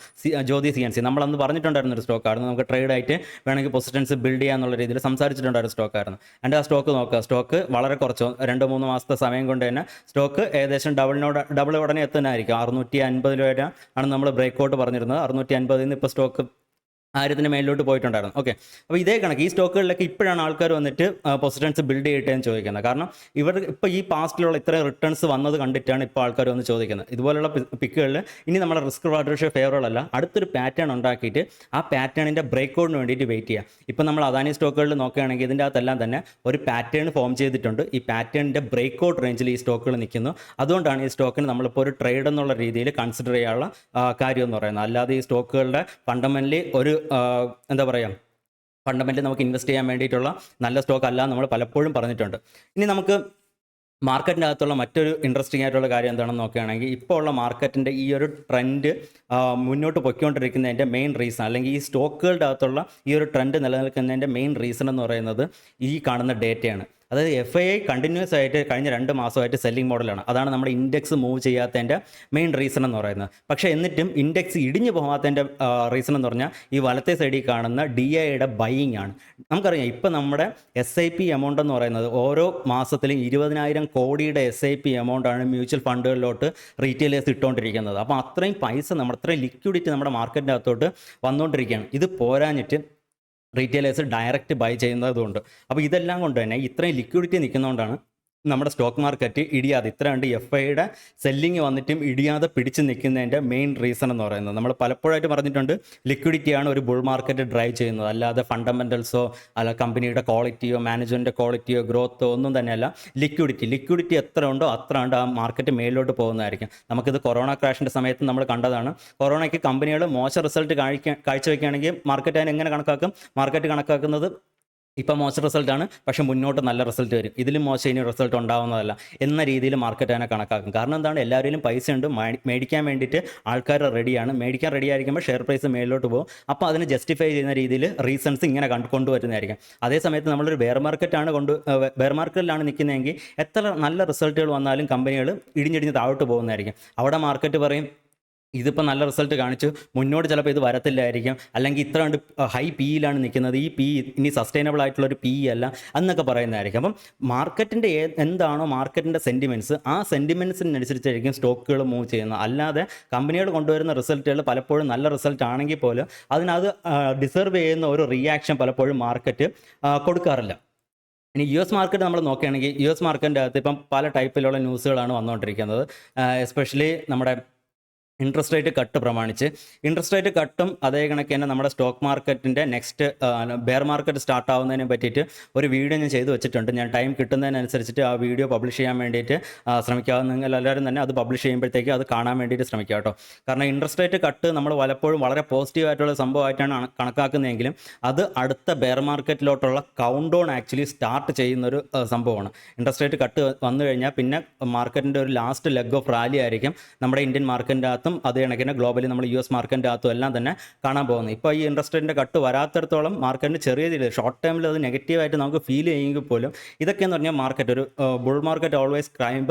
ജ്യോതി CNC. നമ്മളന്ന് പറഞ്ഞിട്ടുണ്ടായിരുന്ന ഒരു സ്റ്റോക്കായിരുന്നു. നമുക്ക് ട്രേഡ് ആയിട്ട് വേണമെങ്കിൽ പൊസിഷൻസ് ബിൽഡ് ചെയ്യാന്നുള്ള രീതിയിൽ സംസാരിച്ചിട്ടുണ്ടായിരുന്ന സ്റ്റോക്കായിരുന്നു. എൻ്റെ ആ സ്റ്റോക്ക് നോക്കുക, സ്റ്റോക്ക് വളരെ കുറച്ച് 2-3 മാസത്തെ സമയം കൊണ്ട് തന്നെ സ്റ്റോക്ക് ഏകദേശം ഡബിൾ ഉടനെ എത്തുന്നതായിരിക്കും. 650 രൂപ ആണ് നമ്മൾ ബ്രേക്കൗട്ട് പറഞ്ഞിരുന്നത്. 650 നിന്ന് ഇപ്പോൾ സ്റ്റോക്ക് 1000 മേലിലോട്ട് പോയിട്ടുണ്ടായിരുന്നു. ഓക്കെ, അപ്പോൾ ഇതേ കണക്ക് ഈ സ്റ്റോക്കുകളിലൊക്കെ ഇപ്പോഴാണ് ആൾക്കാർ വന്നിട്ട് പൊസിഷൻസ് ബിൽഡ് ചെയ്യട്ടെ എന്ന് ചോദിക്കുന്നത്. കാരണം ഇവർ ഇപ്പോൾ ഈ പാസ്റ്റിലുള്ള ഇത്രയും റിട്ടേൺസ് വന്നത് കണ്ടിട്ടാണ് ഇപ്പോൾ ആൾക്കാർ വന്ന് ചോദിക്കുന്നത്. ഇതുപോലുള്ള പിക്കുകളിൽ ഇനി നമ്മുടെ റിസ്ക് റിവാർഡ് റേഷ്യോ ഫേവറബിൾ അല്ല, അടുത്തൊരു പാറ്റേൺ ഉണ്ടാക്കിയിട്ട് ആ പാറ്റേണിൻ്റെ ബ്രേക്കൗട്ടിന് വേണ്ടിയിട്ട് വെയിറ്റ് ചെയ്യുക. ഇപ്പോൾ നമ്മൾ അദാനി സ്റ്റോക്കുകളിൽ നോക്കുകയാണെങ്കിൽ ഇതിൻ്റെ അകത്തെല്ലാം തന്നെ ഒരു പാറ്റേൺ ഫോം ചെയ്തിട്ടുണ്ട്. ഈ പാറ്റേണിൻ്റെ ബ്രേക്കൗട്ട് റേഞ്ചിൽ ഈ സ്റ്റോക്കുകൾ നിൽക്കുന്നു. അതുകൊണ്ടാണ് ഈ സ്റ്റോക്കിന് നമ്മളിപ്പോൾ ഒരു ട്രേഡ് എന്നുള്ള രീതിയിൽ കൺസിഡർ ചെയ്യാനുള്ള കാര്യം എന്ന് പറയുന്നത്. അല്ലാതെ ഈ സ്റ്റോക്കുകളുടെ ഫണ്ടമെൻ്റലി ഒരു എന്താ പറയുക, ഫണ്ടമെൻ്റലി നമുക്ക് ഇൻവെസ്റ്റ് ചെയ്യാൻ വേണ്ടിയിട്ടുള്ള നല്ല സ്റ്റോക്ക് അല്ല നമ്മൾ പലപ്പോഴും പറഞ്ഞിട്ടുണ്ട്. ഇനി നമുക്ക് മാർക്കറ്റിൻ്റെ അകത്തുള്ള മറ്റൊരു ഇൻട്രസ്റ്റിംഗ് ആയിട്ടുള്ള കാര്യം എന്താണെന്ന് നോക്കുകയാണെങ്കിൽ, ഇപ്പോൾ ഉള്ള മാർക്കറ്റിൻ്റെ ഈ ഒരു ട്രെൻഡ് മുന്നോട്ട് പൊയ്ക്കൊണ്ടിരിക്കുന്നതിൻ്റെ മെയിൻ റീസൺ, അല്ലെങ്കിൽ ഈ സ്റ്റോക്കുകളുടെ അകത്തുള്ള ഈ ഒരു ട്രെൻഡ് നിലനിൽക്കുന്നതിൻ്റെ മെയിൻ റീസൺ എന്ന് പറയുന്നത് ഈ കാണുന്ന ഡേറ്റയാണ്. അതായത് FII കണ്ടിന്യൂസ് ആയിട്ട് കഴിഞ്ഞ 2 മാസമായിട്ട് സെല്ലിംഗ് മോഡലാണ്. അതാണ് നമ്മുടെ ഇൻഡെക്സ് മൂവ് ചെയ്യാത്തതിൻ്റെ മെയിൻ റീസൺ എന്ന് പറയുന്നത്. പക്ഷേ എന്നിട്ടും ഇൻഡെക്സ് ഇടിഞ്ഞു പോകാത്തതിൻ്റെ റീസൺ എന്ന് പറഞ്ഞാൽ ഈ വലത്തെ സൈഡിൽ കാണുന്ന DIയുടെ ബൈയിങ് ആണ്. നമുക്കറിയാം ഇപ്പോൾ നമ്മുടെ SIP എമൗണ്ട് എന്ന് പറയുന്നത് ഓരോ മാസത്തിലും 20,000 കോടിയുടെ SIP എമൗണ്ടാണ് മ്യൂച്വൽ ഫണ്ടുകളിലോട്ട് റീറ്റെയിലേഴ്സ് ഇട്ടുകൊണ്ടിരിക്കുന്നത്. അപ്പോൾ അത്രയും പൈസ അത്രയും ലിക്വിഡിറ്റി നമ്മുടെ മാർക്കറ്റിൻ്റെ അകത്തോട്ട് വന്നുകൊണ്ടിരിക്കുകയാണ്. ഇത് പോരാഞ്ഞിട്ട് റീറ്റെയിലേഴ്സ് ഡയറക്റ്റ് ബൈ ചെയ്യുന്നതുകൊണ്ട്. അപ്പോൾ ഇതെല്ലാം കൊണ്ട് തന്നെ ഇത്രയും ലിക്വിഡിറ്റി നിൽക്കുന്നതുകൊണ്ടാണ് നമ്മുടെ സ്റ്റോക്ക് മാർക്കറ്റ് ഇടിയാതെ ഇത്ര കണ്ട് FIയുടെ സെല്ലിങ് വന്നിട്ടും ഇടിയാതെ പിടിച്ച് നിൽക്കുന്നതിൻ്റെ മെയിൻ റീസൺ എന്ന് പറയുന്നത്. നമ്മൾ പലപ്പോഴായിട്ട് പറഞ്ഞിട്ടുണ്ട്, ലിക്വിഡിറ്റിയാണ് ഒരു ബുൾ മാർക്കറ്റ് ഡ്രൈവ് ചെയ്യുന്നത്, അല്ലാതെ ഫണ്ടമെൻ്റൽസോ അല്ല കമ്പനിയുടെ ക്വാളിറ്റിയോ മാനേജ്മെൻറ്റിൻ്റെ ക്വാളിറ്റിയോ ഗ്രോത്തോ ഒന്നും തന്നെയല്ല. ലിക്വിഡിറ്റി എത്ര ഉണ്ടോ അത്ര ഉണ്ട് ആ മാർക്കറ്റ് മേലോട്ട് പോകുന്നതായിരിക്കും. നമുക്കിത് കൊറോണ ക്രാഷിൻ്റെ സമയത്ത് നമ്മൾ കണ്ടതാണ്. കൊറോണയ്ക്ക് കമ്പനികൾ മോശം റിസൾട്ട് കാഴ്ചവെക്കുകയാണെങ്കിൽ മാർക്കറ്റ് അതിനെ എങ്ങനെ കണക്കാക്കും? മാർക്കറ്റ് കണക്കാക്കുന്നത് ഇപ്പം മോശം റിസൾട്ടാണ്, പക്ഷേ മുന്നോട്ട് നല്ല റിസൾട്ട് വരും, ഇതിലും മോശം ഇനി റിസൾട്ട് ഉണ്ടാവുന്നതല്ല എന്ന രീതിയിൽ മാർക്കറ്റ് തന്നെ കണക്കാക്കും. കാരണം എന്താണ്, എല്ലാവരിലും പൈസ ഉണ്ട്, മേടിക്കാൻ വേണ്ടിയിട്ട് ആൾക്കാർ റെഡിയാണ്. മേടിക്കാൻ റെഡി ആയിരിക്കുമ്പോൾ ഷെയർ പ്രൈസ് മേളിലോട്ട് പോകും. അപ്പോൾ അതിന് ജസ്റ്റിഫൈ ചെയ്യുന്ന രീതിയിൽ റീസൺസ് ഇങ്ങനെ കൊണ്ടുവരുന്നതായിരിക്കും. അതേ സമയത്ത് നമ്മളൊരു ബെയർ മാർക്കറ്റാണ് ബെയർ മാർക്കറ്റിലാണ് നിൽക്കുന്നതെങ്കിൽ എത്ര നല്ല റിസൾട്ടുകൾ വന്നാലും കമ്പനികൾ ഇടിഞ്ഞിടിഞ്ഞ് താഴോട്ട് പോകുന്നതായിരിക്കും. അവിടെ മാർക്കറ്റ് പറയും ഇതിപ്പോൾ നല്ല റിസൾട്ട് കാണിച്ചു, മുന്നോട്ട് ചിലപ്പോൾ ഇത് വരത്തില്ലായിരിക്കും, അല്ലെങ്കിൽ ഇത്ര കണ്ട് ഹൈ പിയിലാണ് നിൽക്കുന്നത്, ഈ പി ഇനി സസ്റ്റൈനബിൾ ആയിട്ടുള്ളൊരു പി അല്ല എന്നൊക്കെ പറയുന്നതായിരിക്കും. അപ്പം മാർക്കറ്റിൻ്റെ എന്താണോ മാർക്കറ്റിൻ്റെ സെൻറ്റിമെൻറ്റ്സ്, ആ സെൻറ്റിമെൻറ്റ്സിനനുസരിച്ചായിരിക്കും സ്റ്റോക്കുകൾ മൂവ് ചെയ്യുന്നത്. അല്ലാതെ കമ്പനികൾ കൊണ്ടുവരുന്ന റിസൾട്ടുകൾ പലപ്പോഴും നല്ല റിസൾട്ട് ആണെങ്കിൽ പോലും അതിനത് ഡിസർവ് ചെയ്യുന്ന ഒരു റിയാക്ഷൻ പലപ്പോഴും മാർക്കറ്റ് കൊടുക്കാറില്ല. ഇനി യു എസ് മാർക്കറ്റ് നമ്മൾ നോക്കുകയാണെങ്കിൽ യു എസ് മാർക്കറ്റിൻ്റെ അകത്ത് ഇപ്പം പല ടൈപ്പിലുള്ള ന്യൂസുകളാണ് വന്നുകൊണ്ടിരിക്കുന്നത്. എസ്പെഷ്യലി നമ്മുടെ ഇൻട്രസ്റ്റ് റേറ്റ് കട്ട് പ്രമാണിച്ച് ഇൻട്രസ്റ്റ് റേറ്റ് കട്ടും അതേ കണക്ക് തന്നെ നമ്മുടെ സ്റ്റോക്ക് മാർക്കറ്റിൻ്റെ നെക്സ്റ്റ് ബെയർ മാർക്കറ്റ് സ്റ്റാർട്ട് ആവുന്നതിനെ പറ്റിയിട്ട് ഒരു വീഡിയോ ഞാൻ ചെയ്തു വെച്ചിട്ടുണ്ട്. ഞാൻ ടൈം കിട്ടുന്നതിനനുസരിച്ചിട്ട് ആ വീഡിയോ പബ്ലിഷ് ചെയ്യാൻ വേണ്ടിയിട്ട് ശ്രമിക്കുക. നിങ്ങൾ എല്ലാവരും തന്നെ അത് പബ്ലിഷ് ചെയ്യുമ്പോഴത്തേക്ക് അത് കാണാൻ വേണ്ടിയിട്ട് ശ്രമിക്കുക കേട്ടോ. കാരണം ഇൻട്രസ്റ്റ് റേറ്റ് കട്ട് നമ്മൾ പലപ്പോഴും വളരെ പോസിറ്റീവായിട്ടുള്ള സംഭവമായിട്ടാണ് കണക്കാക്കുന്നതെങ്കിലും അത് അടുത്ത ബെയർ മാർക്കറ്റിലോട്ടുള്ള കൗണ്ട് ഡൗൺ ആക്ച്വലി സ്റ്റാർട്ട് ചെയ്യുന്നൊരു സംഭവമാണ്. ഇൻട്രസ്റ്റ് റേറ്റ് കട്ട് വന്നു കഴിഞ്ഞാൽ പിന്നെ മാർക്കറ്റിൻ്റെ ഒരു ലാസ്റ്റ് ലെഗ് ഓഫ് റാലി ആയിരിക്കും നമ്മുടെ ഇന്ത്യൻ മാർക്കറ്റിൻ്റെ അകത്തും അതേ കണക്കിന് ഗ്ലോബലി നമ്മൾ യു എസ് മാർക്കറ്റിൻ്റെ അകത്തും എല്ലാം തന്നെ കാണാൻ പോകുന്നത്. ഇപ്പോൾ ഈ ഇൻട്രസ്റ്റ് റേറ്റിൻ്റെ കട്ട് വരാത്തിടത്തോളം മാർക്കറ്റിന് ചെറിയ രീതിയിൽ ഷോർട്ട് ടൈമിൽ അത് നെഗറ്റീവായിട്ട് നമുക്ക് ഫീൽ ചെയ്യുമെങ്കിൽ പോലും ഇതൊക്കെയെന്ന് പറഞ്ഞാൽ മാർക്കറ്റ് ഒരു bull market always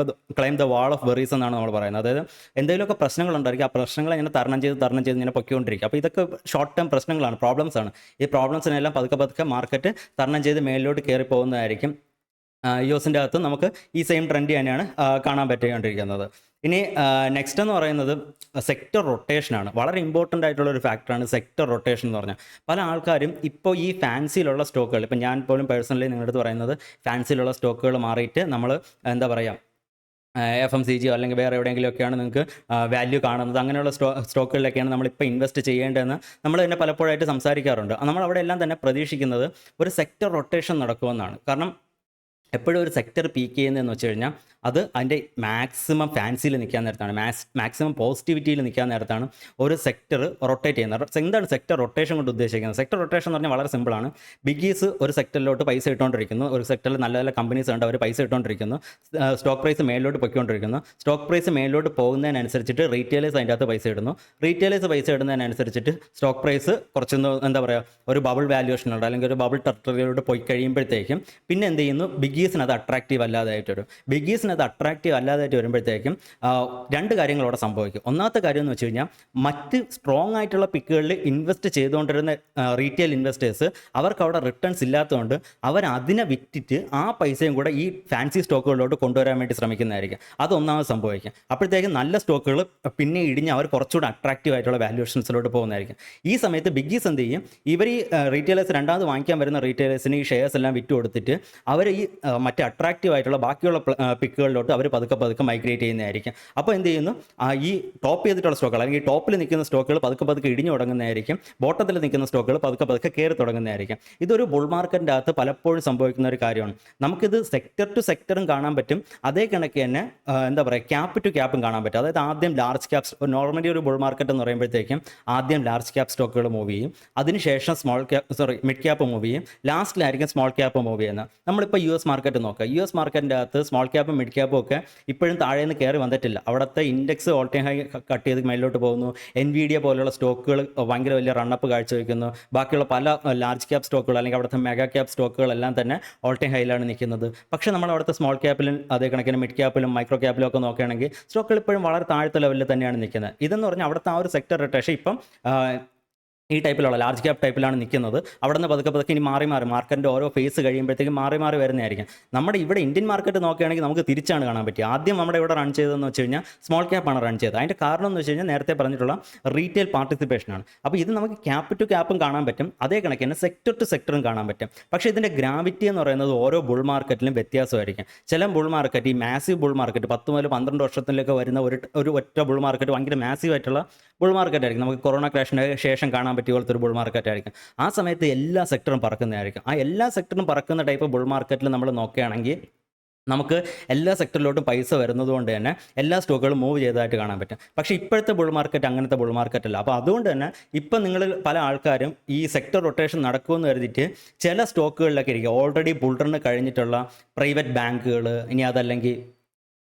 climb the wall of worries എന്നാണ് നമ്മൾ പറയുന്നത്. അതായത് എന്തെങ്കിലുമൊക്കെ പ്രശ്നങ്ങളുണ്ടായിരിക്കും, ആ പ്രശ്നങ്ങൾ ഇങ്ങനെ തരണം ചെയ്ത് ഇങ്ങനെ പൊയ്ക്കൊണ്ടിരിക്കും. അപ്പോൾ ഇതൊക്കെ ഷോർട്ട് ടൈം പ്രശ്നങ്ങളാണ്, പ്രോബ്ലംസ് ആണ്. ഈ പ്രോബ്ലംസിനെല്ലാം പതുക്കെ മാർക്കറ്റ് തരണം ചെയ്ത് മേലിലോട്ട് കയറി പോകുന്നതായിരിക്കും. യു എസിൻ്റെ അകത്ത് നമുക്ക് ഈ സെയിം ട്രെൻഡ് തന്നെയാണ് കാണാൻ പറ്റിക്കൊണ്ടിരിക്കുന്നത്. ഇനി നെക്സ്റ്റ് എന്ന് പറയുന്നത് സെക്ടർ റൊട്ടേഷനാണ്. വളരെ ഇമ്പോർട്ടൻ്റ് ആയിട്ടുള്ള ഒരു ഫാക്ടറാണ് സെക്ടർ റൊട്ടേഷൻ എന്ന് പറഞ്ഞാൽ. പല ആൾക്കാരും ഇപ്പോൾ ഈ ഫാൻസിയിലുള്ള സ്റ്റോക്കുകൾ, ഇപ്പം ഞാൻ പോലും പേഴ്സണലി നിങ്ങളുടെ അടുത്ത് പറയുന്നത് ഫാൻസിയിലുള്ള സ്റ്റോക്കുകൾ മാറിയിട്ട് നമ്മൾ എന്താ പറയുക FMCG അല്ലെങ്കിൽ വേറെ എവിടെയെങ്കിലുമൊക്കെയാണ് നിങ്ങൾക്ക് വാല്യൂ കാണുന്നത്, അങ്ങനെയുള്ള സ്റ്റോക്കുകളിലൊക്കെയാണ് നമ്മളിപ്പോൾ ഇൻവെസ്റ്റ് ചെയ്യേണ്ടതെന്ന് നമ്മൾ തന്നെ പലപ്പോഴായിട്ട് സംസാരിക്കാറുണ്ട്. നമ്മൾ അവിടെ എല്ലാം തന്നെ പ്രതീക്ഷിക്കുന്നത് ഒരു സെക്ടർ റൊട്ടേഷൻ നടക്കുമെന്നാണ്. കാരണം എപ്പോഴും ഒരു സെക്ടർ പീക്ക് ചെയ്യുന്നതെന്ന് വെച്ച് കഴിഞ്ഞാൽ അത് അതിൻ്റെ മാക്സിമം ഫാൻസിയിൽ നിൽക്കാൻ നേരത്താണ്, മാക്സിമം പോസിറ്റിവിറ്റിയിൽ നിൽക്കാൻ നേരത്താണ് ഒരു സെക്ടർ റൊട്ടേറ്റ് ചെയ്യുന്നത്. എന്താണ് സെക്ടർ റൊട്ടേഷൻ കൊണ്ട് ഉദ്ദേശിക്കുന്നത്? സെക്ടർ റൊട്ടേഷൻ എന്ന് പറഞ്ഞാൽ വളരെ സിമ്പിളാണ്. ബിഗീസ് ഒരു സെക്ടറിലോട്ട് പൈസ ഇട്ടുകൊണ്ടിരിക്കുന്നു, ഒരു സെക്ടറിൽ നല്ല നല്ല കമ്പനീസ് ഉണ്ട്, അവർ പൈസ ഇട്ടുകൊണ്ടിരിക്കുന്നു, സ്റ്റോക്ക് പ്രൈസ് മേലിലോട്ട് പൊയ്ക്കൊണ്ടിരിക്കുന്നു. സ്റ്റോക്ക് പ്രൈസ് മേലിലോട്ട് പോകുന്നതിനനുസരിച്ചിട്ട് റീറ്റെയിലേഴ്സ് അതിൻ്റെ അകത്ത് പൈസ ഇടുന്നു. റീറ്റെയിലേഴ്സ് പൈസ ഇടുന്നതിനനുസരിച്ചിട്ട് സ്റ്റോക്ക് പ്രൈസ് കുറച്ചൊന്ന് എന്താ പറയുക ഒരു ബബിൾ വാല്യൂഷൻ ഉണ്ട്, അല്ലെങ്കിൽ ഒരു ബബിൾ ടെറിട്ടറിയിലോട്ട് പോയി കഴിയുമ്പോഴത്തേക്കും പിന്നെ എന്ത് ചെയ്യുന്നു, ബിഗീസിന് അത് അട്രാക്റ്റീവ് അല്ലാതായിട്ട് വരും. ബിഗീസിന് അത് അട്രാക്റ്റീവ് അല്ലാതായിട്ട് വരുമ്പോഴത്തേക്കും രണ്ട് കാര്യങ്ങൾ അവിടെ സംഭവിക്കും. ഒന്നാമത്തെ കാര്യം എന്ന് വെച്ച് കഴിഞ്ഞാൽ മറ്റ് സ്ട്രോങ് ആയിട്ടുള്ള പിക്കുകളിൽ ഇൻവെസ്റ്റ് ചെയ്തുകൊണ്ടിരുന്ന റീറ്റെയിൽ ഇൻവെസ്റ്റേഴ്സ് അവർക്ക് അവിടെ റിട്ടേൺസ് ഇല്ലാത്തതുകൊണ്ട് അവർ അതിനെ വിറ്റിട്ട് ആ പൈസയും കൂടെ ഈ ഫാൻസി സ്റ്റോക്കുകളിലോട്ട് കൊണ്ടുവരാൻ വേണ്ടി ശ്രമിക്കുന്നതായിരിക്കും. അതൊന്നാമത് സംഭവിക്കും. അപ്പോഴത്തേക്കും നല്ല സ്റ്റോക്കുകൾ പിന്നെ ഇടിഞ്ഞ് അവർ കുറച്ചുകൂടെ അട്രാക്റ്റീവ് ആയിട്ടുള്ള വാല്യൂഷൻസിലോട്ട് പോകുന്നതായിരിക്കും. ഈ സമയത്ത് ബിഗീസ് എന്ത് ചെയ്യും, ഇവർ ഈ റീറ്റെയിലേഴ്സ് രണ്ടാമത് വാങ്ങിക്കാൻ വരുന്ന റീറ്റെയിലേഴ്സിന് ഈ ഷെയർസ് എല്ലാം വിറ്റ് കൊടുത്തിട്ട് അവർ ഈ മറ്റ് അട്രാക്റ്റീവ് ആയിട്ടുള്ള ബാക്കിയുള്ള പിക്കുകളിലോട്ട് അവർ പതുക്കെ മൈഗ്രേറ്റ് ചെയ്യുന്നതായിരിക്കും. അപ്പോൾ എന്ത് ചെയ്യുന്നു, ഈ ടോപ്പ് ചെയ്തിട്ടുള്ള സ്റ്റോക്കുകൾ അല്ലെങ്കിൽ ടോപ്പിൽ നിൽക്കുന്ന സ്റ്റോക്കുകൾ പതുക്കെ ഇടിഞ്ഞു തുടങ്ങുന്നതായിരിക്കും, ബോട്ടത്തിൽ നിൽക്കുന്ന സ്റ്റോക്കുകൾ പതുക്കെ കയറി തുടങ്ങുന്നതായിരിക്കും. ഇതൊരു ബുൾ മാർക്കറ്റിൻ്റെ അകത്ത് പലപ്പോഴും സംഭവിക്കുന്ന ഒരു കാര്യമാണ്. നമുക്കിത് സെക്ടർ ടു സെക്ടറും കാണാൻ പറ്റും, അതേ കണക്ക് തന്നെ എന്താ പറയുക ക്യാപ്പ് ടു ക്യാപ്പും കാണാൻ പറ്റും. അതായത് ആദ്യം ലാർജ് ക്യാപ്സ്, നോർമലി ഒരു ബുൾ മാർക്കറ്റ് എന്ന് പറയുമ്പോഴത്തേക്കും ആദ്യം ലാർജ് ക്യാപ് സ്റ്റോക്കുകൾ മൂവ് ചെയ്യും, അതിനുശേഷം മിഡ് ക്യാപ്പ് മൂവ് ചെയ്യും, ലാസ്റ്റിലായിരിക്കും സ്മോൾ ക്യാപ്പ് മൂവ് ചെയ്യുന്നത്. നമ്മളിപ്പോൾ US മാർക്കറ്റ് നോക്കുക, US മാർക്കറ്റിൻ്റെ അകത്ത് സ്മോൾ ക്യാപ്പും മിഡ് ക്യാപ്പും ഒക്കെ ഇപ്പോഴും താഴെ നിന്ന് കയറി വന്നിട്ടില്ല. അവിടുത്തെ index all time high cut ചെയ്ത് മേലോട്ട് പോകുന്നു. NVIDIA പോലുള്ള സ്റ്റോക്കുകൾ ഭയങ്കര വലിയ റണ്ണപ്പ് കാഴ്ചവെക്കുന്നു. ബാക്കിയുള്ള പല ലാർജ് ക്യാപ് സ്റ്റോക്കുകൾ അല്ലെങ്കിൽ അവിടുത്തെ മെഗാ ക്യാപ് സ്റ്റോക്കുകളെല്ലാം തന്നെ ഓൾ ടൈം ഹൈയിലാണ് നിൽക്കുന്നത്. പക്ഷേ നമ്മൾ അവിടുത്തെ സ്മോൾ ക്യാപ്പിലും അതേ കണക്കിന് മിഡ് ക്യാപ്പിലും മൈക്രോ ക്യാപ്പിലും ഒക്കെ നോക്കുകയാണെങ്കിൽ സ്റ്റോക്കുകൾ ഇപ്പോഴും വളരെ താഴത്തെ ലെവലിൽ തന്നെയാണ് നിൽക്കുന്നത്. ഇതെന്ന് പറഞ്ഞാൽ അവിടുത്തെ ആ ഒരു സെക്ടർ റൊട്ടേഷൻ ഇപ്പം ഈ ടൈപ്പിലുള്ള ലാർജ് ക്യാപ് ടൈപ്പിലാണ് നിൽക്കുന്നത്. അവിടെ നിന്ന് പതുക്കെ ഇനി മാറി മാർക്കറ്റിൻ്റെ ഓരോ ഫേസ് കഴിയുമ്പോഴത്തേക്കും മാറി വരുന്നതായിരിക്കും. നമ്മുടെ ഇവിടെ ഇന്ത്യൻ മാർക്കറ്റ് നോക്കുകയാണെങ്കിൽ നമുക്ക് തിരിച്ചാണ് കാണാൻ പറ്റുക. ആദ്യം നമ്മുടെ ഇവിടെ റൺ ചെയ്തതെന്ന് വെച്ച് കഴിഞ്ഞാൽ സ്മോൾ ക്യാപ്പാണ് റൺ ചെയ്തത്. അതിൻ്റെ കാരണം എന്ന് വെച്ച് കഴിഞ്ഞാൽ നേരത്തെ പറഞ്ഞിട്ടുള്ള റീറ്റെയിൽ പാർട്ടിസിപ്പേഷനാണ്. അപ്പോൾ ഇത് നമുക്ക് ക്യാപ്പ് ടു ക്യാപ്പും കാണാൻ പറ്റും, അതേ കണക്കിന് സെക്ടർ ടു സെക്ടറും കാണാൻ പറ്റും. പക്ഷേ ഇതിൻ്റെ ഗ്രാവിറ്റി എന്ന് പറയുന്നത് ഓരോ ബുൾ മാർക്കറ്റിലും വ്യത്യാസമായിരിക്കും. ചില ബുൾ മാർക്കറ്റ്, ഈ മാസീവ് ബുൾ മാർക്കറ്റ് 10 മുതൽ 12 വർഷത്തിലേക്ക് വരുന്ന ഒരു ഒറ്റ ബുൾ മാർക്കറ്റ് ഭയങ്കര മാസീവ് ആയിട്ടുള്ള ബുൾ മാർക്കറ്റ് ആയിരിക്കും. നമുക്ക് കൊറോണ ക്രാഷിന് ശേഷം കാണാൻ പറ്റിയ പോലത്തെ ഒരു ബുൾ മാർക്കറ്റ് ആയിരിക്കും. ആ സമയത്ത് എല്ലാ സെക്ടറും പറക്കുന്നതായിരിക്കും. ആ എല്ലാ സെക്ടറും പറക്കുന്ന ടൈപ്പ് ബുൾ മാർക്കറ്റിൽ നമ്മൾ നോക്കുകയാണെങ്കിൽ നമുക്ക് എല്ലാ സെക്ടറിലോട്ടും പൈസ വരുന്നത് കൊണ്ട് തന്നെ എല്ലാ സ്റ്റോക്കുകളും മൂവ് ചെയ്തതായിട്ട് കാണാൻ പറ്റും. പക്ഷേ ഇപ്പോഴത്തെ ബുൾ മാർക്കറ്റ് അങ്ങനത്തെ ബുൾ മാർക്കറ്റ് അല്ല. അപ്പോൾ അതുകൊണ്ട് തന്നെ ഇപ്പം നിങ്ങൾ പല ആൾക്കാരും ഈ സെക്ടർ റൊട്ടേഷൻ നടക്കുമെന്ന് കരുതിയിട്ട് ചില സ്റ്റോക്കുകളിലൊക്കെ ഇരിക്കും. ഓൾറെഡി ബുൾ റൺ കഴിഞ്ഞിട്ടുള്ള പ്രൈവറ്റ് ബാങ്കുകൾ, ഇനി അതല്ലെങ്കിൽ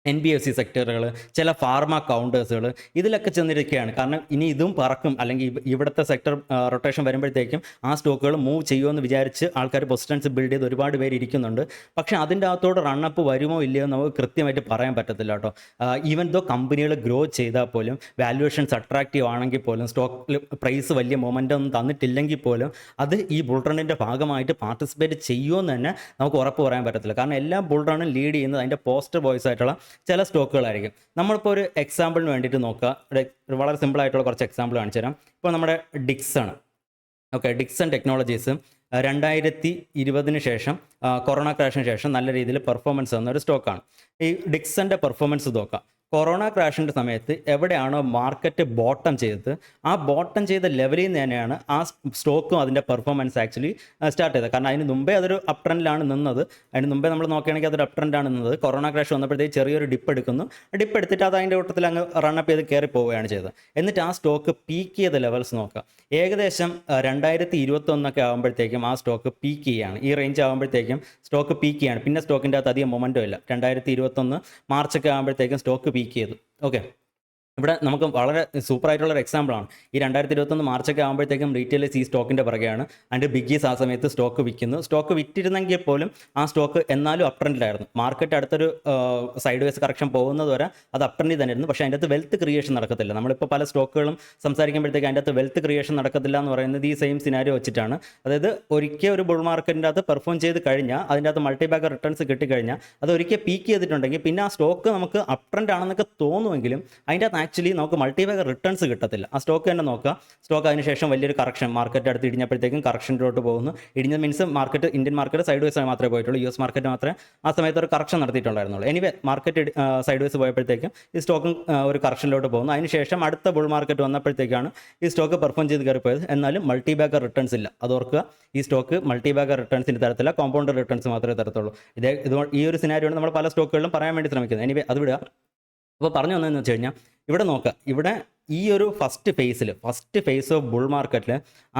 NBFC സെക്ടറുകൾ, ചില ഫാർമ കൗണ്ടേഴ്സുകൾ, ഇതിലൊക്കെ ചെന്നിരിക്കുകയാണ്. കാരണം ഇനി ഇതും പറക്കും, അല്ലെങ്കിൽ ഇവിടുത്തെ സെക്ടർ റൊട്ടേഷൻ വരുമ്പോഴത്തേക്കും ആ സ്റ്റോക്കുകൾ മൂവ് ചെയ്യുമെന്ന് വിചാരിച്ച് ആൾക്കാർ പൊസിഷൻസ് ബിൽഡ് ചെയ്ത് ഒരുപാട് പേര് ഇരിക്കുന്നുണ്ട്. പക്ഷേ അതിൻ്റെ അകത്തോട് റണ്ണപ്പ് വരുമോ ഇല്ലയോ നമുക്ക് കൃത്യമായിട്ട് പറയാൻ പറ്റത്തില്ല കേട്ടോ. ഈവൻ ദോ കമ്പനികൾ ഗ്രോ ചെയ്താൽ പോലും, വാല്യുവേഷൻസ് അട്രാക്റ്റീവ് ആണെങ്കിൽ പോലും, സ്റ്റോക്കിൽ പ്രൈസ് വലിയ മൊമെൻ്റ് ഒന്നും തന്നിട്ടില്ലെങ്കിൽ പോലും അത് ഈ ബുൾ റണ്ണിൻ്റെ ഭാഗമായിട്ട് പാർട്ടിസിപ്പേറ്റ് ചെയ്യുമെന്ന് തന്നെ നമുക്ക് ഉറപ്പ് പറയാൻ പറ്റത്തില്ല. കാരണം എല്ലാ ബുൾ റണ്ണും ലീഡ് ചെയ്യുന്നത് അതിൻ്റെ പോസ്റ്റർ ബോയ്സ് ആയിട്ടുള്ള ചില സ്റ്റോക്കുകളായിരിക്കും. നമ്മളിപ്പോൾ ഒരു എക്സാമ്പിളിന് വേണ്ടിയിട്ട് നോക്കുക. വളരെ സിമ്പിളായിട്ടുള്ള കുറച്ച് എക്സാമ്പിൾ കാണിച്ചു തരാം. ഇപ്പോൾ നമ്മുടെ ഡിക്സൺ, ഓക്കെ, ഡിക്സൺ ടെക്നോളജീസ് 2020 ശേഷം, കൊറോണ ക്രാഷിന് ശേഷം നല്ല രീതിയിൽ പെർഫോമൻസ് തന്ന ഒരു സ്റ്റോക്കാണ്. ഈ ഡിക്സൻ്റെ പെർഫോമൻസ് നോക്കാം. കൊറോണ ക്രാഷിൻ്റെ സമയത്ത് എവിടെയാണോ മാർക്കറ്റ് ബോട്ടം ചെയ്തത്, ആ ബോട്ടം ചെയ്ത ലെവലിൽ നിന്ന് തന്നെയാണ് ആ സ്റ്റോക്കും അതിൻ്റെ പെർഫോമൻസ് ആക്ച്വലി സ്റ്റാർട്ട് ചെയ്തത്. കാരണം അതിന് മുമ്പേ അതൊരു അപ് ട്രെൻഡിലാണ് നിന്നത്. അതിന് മുമ്പേ നമ്മൾ നോക്കുകയാണെങ്കിൽ അതൊരു അപ് ട്രെൻഡാണ് നിന്നത്. കൊറോണ ക്രാഷ് വന്നപ്പോഴത്തേക്ക് ചെറിയൊരു ഡിപ്പ് എടുക്കുന്നു. ഡിപ്പ് എടുത്തിട്ട് അത് അതിൻ്റെ കൂട്ടത്തിൽ അങ്ങ് റണ്ണപ്പ് ചെയ്ത് കയറി പോവുകയാണ് ചെയ്തത്. എന്നിട്ട് ആ സ്റ്റോക്ക് പീക്ക് ചെയ്ത ലെവൽസ് നോക്കുക. ഏകദേശം 2021 ആകുമ്പോഴത്തേക്കും ആ സ്റ്റോക്ക് പീക്ക് ചെയ്യുകയാണ്. ഈ റേഞ്ച് ആകുമ്പോഴത്തേക്കും സ്റ്റോക്ക് പീക്ക് ചെയ്യാണ്. പിന്നെ സ്റ്റോക്കിൻ്റെ അകത്ത് അധികം മൊമെൻറ്റോ ഇല്ല. 2021 മാർച്ചൊക്കെ ആകുമ്പോഴത്തേക്കും സ്റ്റോക്ക് പീക്ക് ചെയ്തു. ഓക്കെ, ഇവിടെ നമുക്ക് വളരെ സൂപ്പറായിട്ടുള്ളൊരു എക്സാമ്പിളാണ്. ഈ 2021 മാർച്ചൊക്കെ ആകുമ്പോഴത്തേക്കും റീറ്റെയിലേഴ്സ് ഈ സ്റ്റോക്കിൻ്റെ പുറകെയാണ്. അതിൻ്റെ ബിഗ്ഗീസ് ആ സമയത്ത് സ്റ്റോക്ക് വിൽക്കുന്നു. സ്റ്റോക്ക് വിറ്റിരുന്നെങ്കിൽ പോലും ആ സ്റ്റോക്ക് എന്നാലും അപ് ട്രെൻഡിലായിരുന്നു. മാർക്കറ്റ് അടുത്തൊരു സൈഡ് വേസ് കറക്ഷൻ പോകുന്നത് വരെ അത് അപ് ട്രെൻഡിൽ തന്നെയായിരുന്നു. പക്ഷേ അതിൻ്റെ അകത്ത് വെൽത്ത് ക്രിയേഷൻ നടക്കത്തില്ല. നമ്മളിപ്പോൾ പല സ്റ്റോക്കുകളും സംസാരിക്കുമ്പോഴത്തേക്ക് അതിൻ്റെ അകത്ത് വെൽത്ത് ക്രിയേഷൻ നടക്കത്തില്ല എന്ന് പറയുന്നത് ഈ സെയിം സിനാരിയോ വെച്ചിട്ടാണ്. അതായത് ഒരിക്കൽ ഒരു ബുൾ മാർക്കറ്റിൻ്റെ അകത്ത് പെർഫോം ചെയ്ത് കഴിഞ്ഞാൽ, അതിൻ്റെ അകത്ത് മൾട്ടി ബാഗർ റിട്ടേൺസ് കിട്ടിക്കഴിഞ്ഞാൽ, അത് ഒരിക്കൽ പീക്ക് ചെയ്തിട്ടുണ്ടെങ്കിൽ പിന്നെ ആ സ്റ്റോക്ക് നമുക്ക് അപ് ട്രെൻഡ് ആണെന്നൊക്കെ തോന്നുമെങ്കിലും അതിൻ്റെ അകത്ത് ആക്ച്വലി നമുക്ക് മൾട്ടി ബാഗർ റിട്ടേൺസ് കിട്ടത്തില്ല. ആ സ്റ്റോക്ക് തന്നെ നോക്കുക. സ്റ്റോക്ക് അതിനുശേഷം വലിയൊരു കറക്ഷൻ, മാർക്കറ്റ് അടുത്ത് ഇടിഞ്ഞപ്പോഴത്തേക്കും കറക്ഷനിലോട്ട് പോകുന്നു. ഇടിഞ്ഞ means market, Indian market sideways മാത്രമേ പോയിട്ടുള്ളൂ. US മാർക്കറ്റ് മാത്രമേ ആ സമയത്ത് ഒരു കറക്ഷൻ നടത്തിയിട്ടുണ്ടായിരുന്നുള്ളൂ. എനിവേ മാർക്കറ്റ് സൈഡ് വേസ് പോയപ്പോഴത്തേക്കും ഈ സ്റ്റോക്കും ഒരു കറക്ഷനിലോട്ട് പോകുന്നു. അതിനുശേഷം അടുത്ത ബുൾ മാർക്കറ്റ് വന്നപ്പോഴത്തേക്കാണ് ഈ സ്റ്റോക്ക് പെർഫോം ചെയ്ത് കയറിപ്പോയത്. എന്നാലും മൾട്ടി ബാഗർ റിട്ടേൺസ് ഇല്ല. അത് ഓർക്കുക. ഈ സ്റ്റോക്ക് മൾട്ടി ബാഗർ റിട്ടേൺസിന് തരത്തില്ല, കോമ്പൗണ്ട് റിട്ടേൺസ് മാത്രമേ തരത്തുള്ളൂ. ഈ ഒരു സിനാരിയോണ് നമ്മൾ പല സ്റ്റോക്കുകളിലും പറയാൻ വേണ്ടി ശ്രമിക്കുന്നത്. എനിവേ അത് വിടുക. അപ്പോൾ പറഞ്ഞു വന്നതെന്ന് വെച്ച് കഴിഞ്ഞാൽ ഇവിടെ നോക്കുക. ഇവിടെ ഈ ഒരു ഫസ്റ്റ് ഫേസ് ഓഫ് ബുൾ മാർക്കറ്റിൽ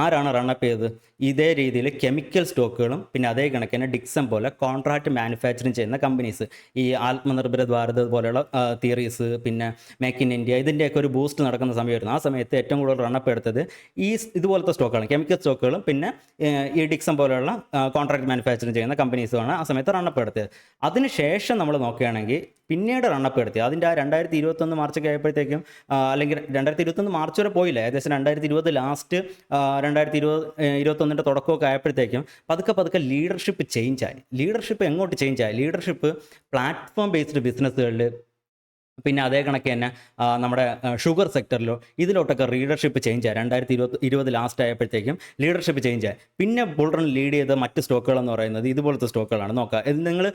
ആരാണ് റണ്ണപ്പ് ചെയ്തത്? ഇതേ രീതിയിൽ കെമിക്കൽ സ്റ്റോക്കുകളും പിന്നെ അതേ കണക്കിന് ഡിക്സൺ പോലെ കോൺട്രാക്ട് മാനുഫാക്ചറിങ് ചെയ്യുന്ന കമ്പനീസ്, ഈ ആത്മനിർഭര ഭാരത് പോലെയുള്ള തിയറീസ്, പിന്നെ മേക്ക് ഇൻ ഇന്ത്യ, ഇതിൻ്റെയൊക്കെ ഒരു ബൂസ്റ്റ് നടക്കുന്ന സമയമായിരുന്നു. ആ സമയത്ത് ഏറ്റവും കൂടുതൽ റണ്ണപ്പ് എടുത്തത് ഇതുപോലത്തെ സ്റ്റോക്കുകളും കെമിക്കൽ സ്റ്റോക്കുകളും പിന്നെ ഈ ഡിക്സൺ പോലെയുള്ള കോൺട്രാക്ട് മാനുഫാക്ചറിങ് ചെയ്യുന്ന കമ്പനീസുമാണ് ആ സമയത്ത് റണ്ണപ്പ് എടുത്തത്. അതിനുശേഷം നമ്മൾ നോക്കുകയാണെങ്കിൽ പിന്നീട് റണ്ണപ്പ് എടുത്തത് അതിൻ്റെ ആ 2021 മാർച്ചൊക്കെ ആയപ്പോഴത്തേക്കും, അല്ലെങ്കിൽ 2021 മാർച്ച് വരെ പോയില്ല, ഏകദേശം 2020 ലാസ്റ്റ്, 2021 തുടക്കമൊക്കെ ആയപ്പോഴത്തേക്കും പതുക്കെ ലീഡർഷിപ്പ് ചേഞ്ചായി. ലീഡർഷിപ്പ് എങ്ങോട്ട് ചേഞ്ചായി? ലീഡർഷിപ്പ് പ്ലാറ്റ്ഫോം ബേസ്ഡ് ബിസിനസ്സുകളിൽ, പിന്നെ അതേ കണക്ക് തന്നെ നമ്മുടെ ഷുഗർ സെക്ടറിലോ ഇതിലോട്ടൊക്കെ ലീഡർഷിപ്പ് ചേഞ്ച് ആയി. 2020 ലാസ്റ്റ് ആയപ്പോഴത്തേക്കും ലീഡർഷിപ്പ് ചേഞ്ച് ആയി. പിന്നെ ബുൾ റൺ ലീഡ് ചെയ്ത മറ്റ് സ്റ്റോക്കുകളെന്ന് പറയുന്നത് ഇതുപോലത്തെ സ്റ്റോക്കുകളാണ്. നോക്കുക, ഇത് നിങ്ങൾ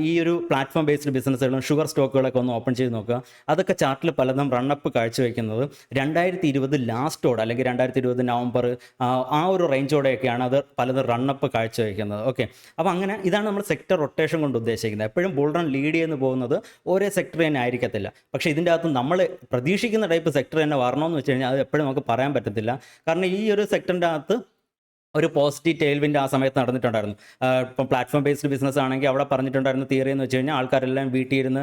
ഈ ഒരു പ്ലാറ്റ്ഫോം ബേസ്ഡ് ബിസിനസ്സുകളും ഷുഗർ സ്റ്റോക്കുകളൊക്കെ ഒന്ന് ഓപ്പൺ ചെയ്ത് നോക്കുക. അതൊക്കെ ചാർട്ടിൽ പലതും റണ്ണപ്പ് കാഴ്ചവെക്കുന്നത് 2020 ലാസ്റ്റോടെ അല്ലെങ്കിൽ 2020 നവംബർ ആ ഒരു റേഞ്ചോടെയൊക്കെയാണ് അത് പലതും റണ്ണപ്പ് കാഴ്ചവെക്കുന്നത്. ഓക്കെ, അപ്പോൾ അങ്ങനെ ഇതാണ് നമ്മൾ സെക്ടർ റൊട്ടേഷൻ കൊണ്ട് ഉദ്ദേശിക്കുന്നത്. എപ്പോഴും ബുൾ റൺ ലീഡ് ചെയ്യുന്നു പോകുന്നത് ഒരേ സെക്ടർ തന്നെ ആയിരിക്കത്തില്ല. പക്ഷേ ഇതിൻ്റെ അകത്ത് നമ്മൾ പ്രതീക്ഷിക്കുന്ന ടൈപ്പ് സെക്ടർ തന്നെ വരണമെന്ന് വെച്ച് കഴിഞ്ഞാൽ അത് എപ്പോഴും നമുക്ക് പറയാൻ പറ്റത്തില്ല. കാരണം ഈ ഒരു സെക്ടറിൻ്റെ അകത്ത് ഒരു പോസിറ്റീവ് ടെയിൽവിൻഡ് ആ സമയത്ത് നടന്നിട്ടുണ്ടായിരുന്നു. ഇപ്പം പ്ലാറ്റ്ഫോം ബേസ്ഡ് ബിസിനസ് ആണെങ്കിൽ അവിടെ പറഞ്ഞിട്ടുണ്ടായിരുന്ന തിയറി എന്ന് വെച്ച് കഴിഞ്ഞാൽ ആൾക്കാരെല്ലാം വീട്ടിൽ ഇരുന്ന്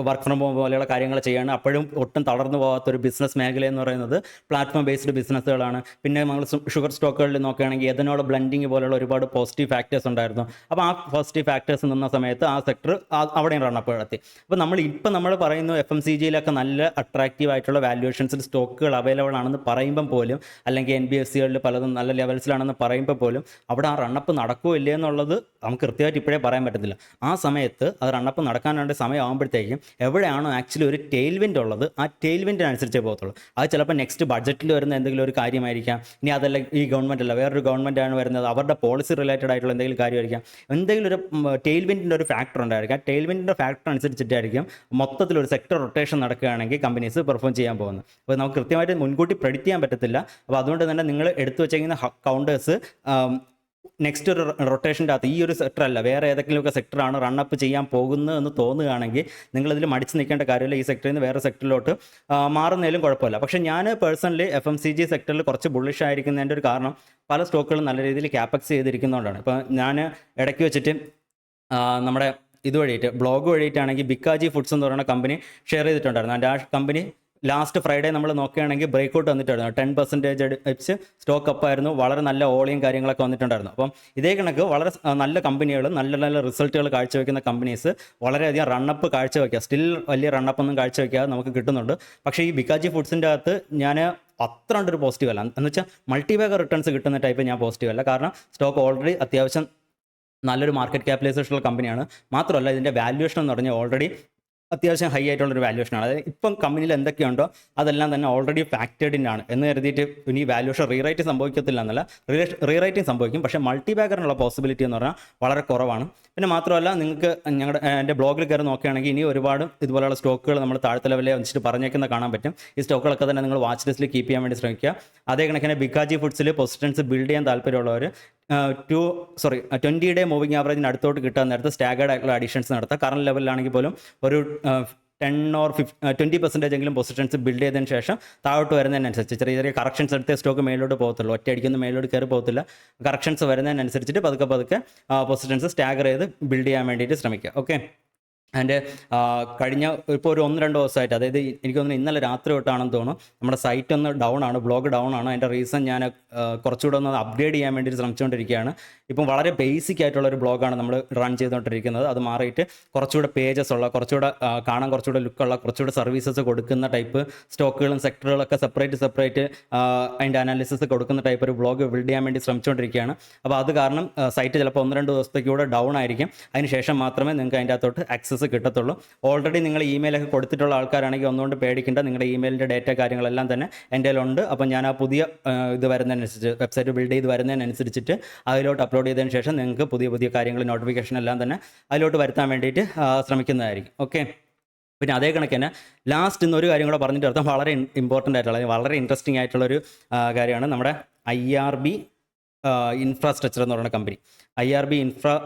വർക്ക് ഫ്രം ഹോം പോലെയുള്ള കാര്യങ്ങൾ ചെയ്യാണ്. അപ്പോഴും ഒട്ടും തളർന്നു പോകാത്തൊരു ബിസിനസ് മേഖല എന്ന് പറയുന്നത് പ്ലാറ്റ്ഫോം ബേസ്ഡ് ബിസിനസ്സുകളാണ്. പിന്നെ നമ്മൾ ഷുഗർ സ്റ്റോക്കുകളിൽ നോക്കുകയാണെങ്കിൽ എഥനോൾ ബ്ലെൻഡിങ് പോലെയുള്ള ഒരുപാട് പോസിറ്റീവ് ഫാക്ടേഴ്സ് ഉണ്ടായിരുന്നു. അപ്പോൾ ആ പോസിറ്റീവ് ഫാക്ടേഴ്സ് നിന്ന സമയത്ത് ആ സെക്ടർ അവിടെയും റണ്ണപ്പ് നടത്തി. അപ്പോൾ നമ്മൾ പറയുന്നു FMCGയിലൊക്കെ നല്ല അട്രാക്റ്റീവ് ആയിട്ടുള്ള വാല്യുവേഷൻസിൽ സ്റ്റോക്കുകൾ അവൈലബിൾ ആണെന്ന് പറയുമ്പം പോലും, അല്ലെങ്കിൽ NBFCകളിൽ പലതും നല്ല ലെവൽസിലാണെന്ന് പറയുമ്പോൾ പോലും അവിടെ ആ റണ്ണപ്പ് നടക്കുമോ ഇല്ലേ എന്നുള്ളത് നമുക്ക് കൃത്യമായിട്ട് ഇപ്പോഴേ പറയാൻ പറ്റത്തില്ല. ആ സമയത്ത് അത് റണ്ണപ്പ് നടക്കാനുള്ള സമയമാകുമ്പോഴത്തേക്കും എവിടെയാണോ ആക്ച്വലി ഒരു ടെയിൽവിൻഡ് ഉള്ളത് ആ ടെയിൽവിൻഡിനനുസരിച്ചേ പോകത്തുള്ളൂ. അത് ചിലപ്പോൾ നെക്സ്റ്റ് ബഡ്ജറ്റിൽ വരുന്ന എന്തെങ്കിലും ഒരു കാര്യമായിരിക്കാം. ഇനി അതല്ല ഈ ഗവൺമെൻറ് അല്ല വേറൊരു ഗവൺമെൻറ്റാണ് വരുന്നത്, അവരുടെ പോളിസി റിലേറ്റഡ് ആയിട്ടുള്ള എന്തെങ്കിലും കാര്യമായിരിക്കാം. എന്തെങ്കിലും ഒരു ടെയിൽവിൻഡിൻ്റെ ഒരു ഫാക്ടർ ഉണ്ടായിരിക്കും. ആ ടെയിൽവിൻഡിൻ്റെ ഫാക്ടർ അനുസരിച്ചിട്ടായിരിക്കും മൊത്തത്തിലൊരു സെക്ടർ റൊട്ടേഷൻ നടക്കുകയാണെങ്കിൽ കമ്പനീസ് പെർഫോം ചെയ്യാൻ പോകുന്നത്. അപ്പോൾ നമുക്ക് കൃത്യമായിട്ട് മുൻകൂട്ടി പ്രെഡിക്റ്റ് ചെയ്യാൻ പറ്റത്തില്ല. അപ്പോൾ അതുകൊണ്ട് തന്നെ നിങ്ങൾ എടുത്തു വെച്ചിരിക്കുന്ന കൗണ്ടേഴ്സ് നെക്സ്റ്റ് ഒരു റൊട്ടേഷൻ്റെ അകത്ത് ഈ ഒരു സെക്ടർ അല്ല വേറെ ഏതെങ്കിലുമൊക്കെ സെക്ടറാണ് റണ്ണപ്പ് ചെയ്യാൻ പോകുന്നത് എന്ന് തോന്നുകയാണെങ്കിൽ നിങ്ങളിതിൽ മടിച്ച് നിൽക്കേണ്ട കാര്യമില്ല. ഈ സെക്ടറിൽ നിന്ന് വേറെ സെക്ടറിലോട്ട് മാറുന്നതിലും കുഴപ്പമില്ല. പക്ഷേ ഞാൻ പേഴ്സണലി FMCG സെക്ടറിൽ കുറച്ച് ബുള്ളിഷ് ആയിരിക്കുന്നതിൻ്റെ ഒരു കാരണം പല സ്റ്റോക്കുകളും നല്ല രീതിയിൽ ക്യാപെക്സ് ചെയ്തിരിക്കുന്നതുകൊണ്ടാണ്. ഇപ്പോൾ ഞാൻ ഇടയ്ക്ക് വെച്ചിട്ട് നമ്മുടെ ഇതുവഴിയിട്ട് ബ്ലോഗ് വഴിയിട്ടാണെങ്കിൽ ബിക്കാജി ഫുഡ്സ് എന്ന് പറയുന്ന കമ്പനി ഷെയർ ചെയ്തിട്ടുണ്ടായിരുന്നു. ആൻഡ് ആ കമ്പനി ലാസ്റ്റ് ഫ്രൈഡേ നമ്മൾ നോക്കുകയാണെങ്കിൽ ബ്രേക്കൗട്ട് വന്നിട്ടുണ്ടായിരുന്നു. 10% വെച്ച് സ്റ്റോക്ക് അപ്പായിരുന്നു. വളരെ നല്ല ഓളിയും കാര്യങ്ങളൊക്കെ വന്നിട്ടുണ്ടായിരുന്നു. അപ്പം ഇതേ കണക്ക് വളരെ നല്ല കമ്പനികൾ നല്ല നല്ല റിസൾട്ടുകൾ കാഴ്ചവെക്കുന്ന കമ്പനീസ് വളരെയധികം റണ്ണപ്പ് കാഴ്ചവെക്കുക, സ്റ്റിൽ വലിയ റണ്ണപ്പൊന്നും കാഴ്ചവെക്കാതെ നമുക്ക് കിട്ടുന്നുണ്ട്. പക്ഷേ ഈ ബിക്കാജി ഫുഡ്സിൻ്റെ അകത്ത് ഞാൻ അത്ര കണ്ടൊരു പോസിറ്റീവ് അല്ല. എന്ന് വെച്ചാൽ മൾട്ടിബാഗർ റിട്ടേൺസ് കിട്ടുന്ന ടൈപ്പ് ഞാൻ പോസിറ്റീവ് അല്ല. കാരണം സ്റ്റോക്ക് ഓൾറെഡി അത്യാവശ്യം നല്ലൊരു മാർക്കറ്റ് ക്യാപിറ്റലൈസേഷനുള്ള കമ്പനിയാണ്. മാത്രമല്ല ഇതിൻ്റെ വാല്യൂഷൻ എന്ന് പറഞ്ഞാൽ ഓൾറെഡി അത്യാവശ്യം ഹൈ ആയിട്ടുള്ളൊരു വാല്യൂഷനാണ്. അതായത് ഇപ്പം കമ്പനിയിൽ എന്തൊക്കെയുണ്ടോ അതെല്ലാം തന്നെ ഓൾറെഡി ഫാക്റ്റേഡ് ഇൻ ആണ് എന്ന് കരുതിയിട്ട് ഇനി വാല്യൂഷൻ റീറൈറ്റ് സംഭവിക്കത്തില്ല എന്നല്ല, റീറൈറ്റിംഗ് സംഭവിക്കും. പക്ഷേ മൾട്ടി ബാഗറിനുള്ള പോസിബിലിറ്റി എന്ന് പറഞ്ഞാൽ വളരെ കുറവാണ്. പിന്നെ മാത്രമല്ല നിങ്ങൾക്ക് എൻ്റെ ബ്ലോഗിൽ കയറി നോക്കുകയാണെങ്കിൽ ഇനി ഒരുപാട് ഇതുപോലെയുള്ള സ്റ്റോക്കുകൾ നമ്മൾ താഴത്തെ ലെവലിൽ വെച്ചിട്ട് പറഞ്ഞേക്കുന്ന കാണാൻ പറ്റും. ഈ സ്റ്റോക്കുകളൊക്കെ തന്നെ നിങ്ങൾ വാച്ച് ലിസ്റ്റിൽ കീപ്പ് ചെയ്യാൻ വേണ്ടി ശ്രമിക്കുക. അതേ കണക്കിന് ബിക്കാജി ഫുഡ്സിൽ പൊസിഷൻസ് ബിൽഡ് ചെയ്യാൻ താല്പര്യമുള്ളവർ 20 ഡേ മൂവിങ് ആവറേജിന് അടുത്തോട്ട് കിട്ടാൻ നേരത്ത് സ്റ്റാഗേർഡ് ആയിട്ടുള്ള അഡീഷൻസ് നടത്തുക. കറണ്ട് ലെവലിലാണെങ്കിൽ പോലും ഒരു 10 or 20% എങ്കിലും പൊസിഷൻസ് ബിൽഡ് ചെയ്തതിന് ശേഷം താഴോട്ട് വരുന്നതിനനുസരിച്ച് ചെറിയ ചെറിയ കറക്ഷൻസ് എടുത്തേ സ്റ്റോക്ക് മേലോട്ട് പോകത്തുള്ളൂ. ഒറ്റയടിക്കൊന്നും മേലോട്ട് കയറി പോകത്തില്ല. കറക്ഷൻസ് വരുന്നതിനനുസരിച്ചിട്ട് പതുക്കെ പതുക്കെ പൊസിഷൻസ് സ്റ്റാഗർ ചെയ്ത് ബിൽഡ് ചെയ്യാൻ വേണ്ടിയിട്ട് ശ്രമിക്കുക. ഓക്കെ. ആൻഡ് കഴിഞ്ഞ ഇപ്പോൾ ഒരു 1-2 ദിവസമായിട്ട്, അതായത് എനിക്ക് തോന്നുന്നു ഇന്നലെ രാത്രി തൊട്ടാണെന്ന് തോന്നുന്നു, നമ്മുടെ സൈറ്റ് ഒന്ന് ഡൗൺ ആണ്, ബ്ലോഗ് ഡൗൺ ആണ്. അതിൻ്റെ റീസൺ ഞാൻ കുറച്ചുകൂടെ ഒന്ന് അപ്ഗ്രേഡ് ചെയ്യാൻ വേണ്ടി ശ്രമിച്ചുകൊണ്ടിരിക്കുകയാണ്. ഇപ്പം വളരെ ബേസിക് ആയിട്ടുള്ളൊരു ബ്ലോഗാണ് നമ്മൾ റൺ ചെയ്തുകൊണ്ടിരിക്കുന്നത്. അത് മാറിയിട്ട് കുറച്ചുകൂടെ പേജസ് ഉള്ള, കുറച്ചുകൂടെ കാണാൻ കുറച്ചുകൂടെ ലുക്കുള്ള, കുറച്ചുകൂടെ സർവീസസ് കൊടുക്കുന്ന ടൈപ്പ് സ്റ്റോക്കുകളും സെക്ടറുകളൊക്കെ സെപ്പറേറ്റ് അതിൻ്റെ അനാലിസിസ് കൊടുക്കുന്ന ടൈപ്പ് ഒരു ബ്ലോഗ് ബിൽഡ് ചെയ്യാൻ വേണ്ടി ശ്രമിച്ചുകൊണ്ടിരിക്കുകയാണ്. അപ്പോൾ അത് കാരണം സൈറ്റ് ചിലപ്പോൾ 1-2 ദിവസത്തേക്ക് കൂടെ ഡൗൺ ആയിരിക്കും. അതിന് ശേഷം മാത്രമേ നിങ്ങൾക്ക് അതിൻ്റെ അകത്തോട്ട് ആക്സസ് കിട്ടത്തുള്ളൂ. ഓൾറെഡി നിങ്ങൾ ഇമെയിലൊക്കെ കൊടുത്തിട്ടുള്ള ആൾക്കാരാണെങ്കിൽ ഒന്നുകൊണ്ട് പേടിക്കേണ്ട. നിങ്ങളുടെ ഇമെയിലിൻ്റെ ഡേറ്റ കാര്യങ്ങളെല്ലാം തന്നെ എൻ്റെ കയ്യിലുണ്ട്. അപ്പം ഞാൻ ആ പുതിയ ഇത് വരുന്നതിനനുസരിച്ച് വെബ്സൈറ്റ് ബിൽഡ് ചെയ്ത് വരുന്നതിനനുസരിച്ചിട്ട് അതിലോട്ട് അപ്ലോഡ് ചെയ്തതിന് ശേഷം നിങ്ങൾക്ക് പുതിയ കാര്യങ്ങൾ നോട്ടിഫിക്കേഷൻ എല്ലാം തന്നെ അതിലോട്ട് വരുത്താൻ വേണ്ടിയിട്ട് ശ്രമിക്കുന്നതായിരിക്കും. ഓക്കെ. പിന്നെ അതേ കണക്ക് തന്നെ ലാസ്റ്റ് ഇന്നൊരു കാര്യം കൂടെ പറഞ്ഞിട്ട് അർത്ഥം വളരെ ഇമ്പോർട്ടൻ്റ് ആയിട്ടുള്ള, വളരെ ഇൻട്രസ്റ്റിംഗ് ആയിട്ടുള്ളൊരു കാര്യമാണ് നമ്മുടെ IRB ഇൻഫ്രാസ്ട്രക്ചർ എന്ന് പറയുന്ന കമ്പനി. IRB infra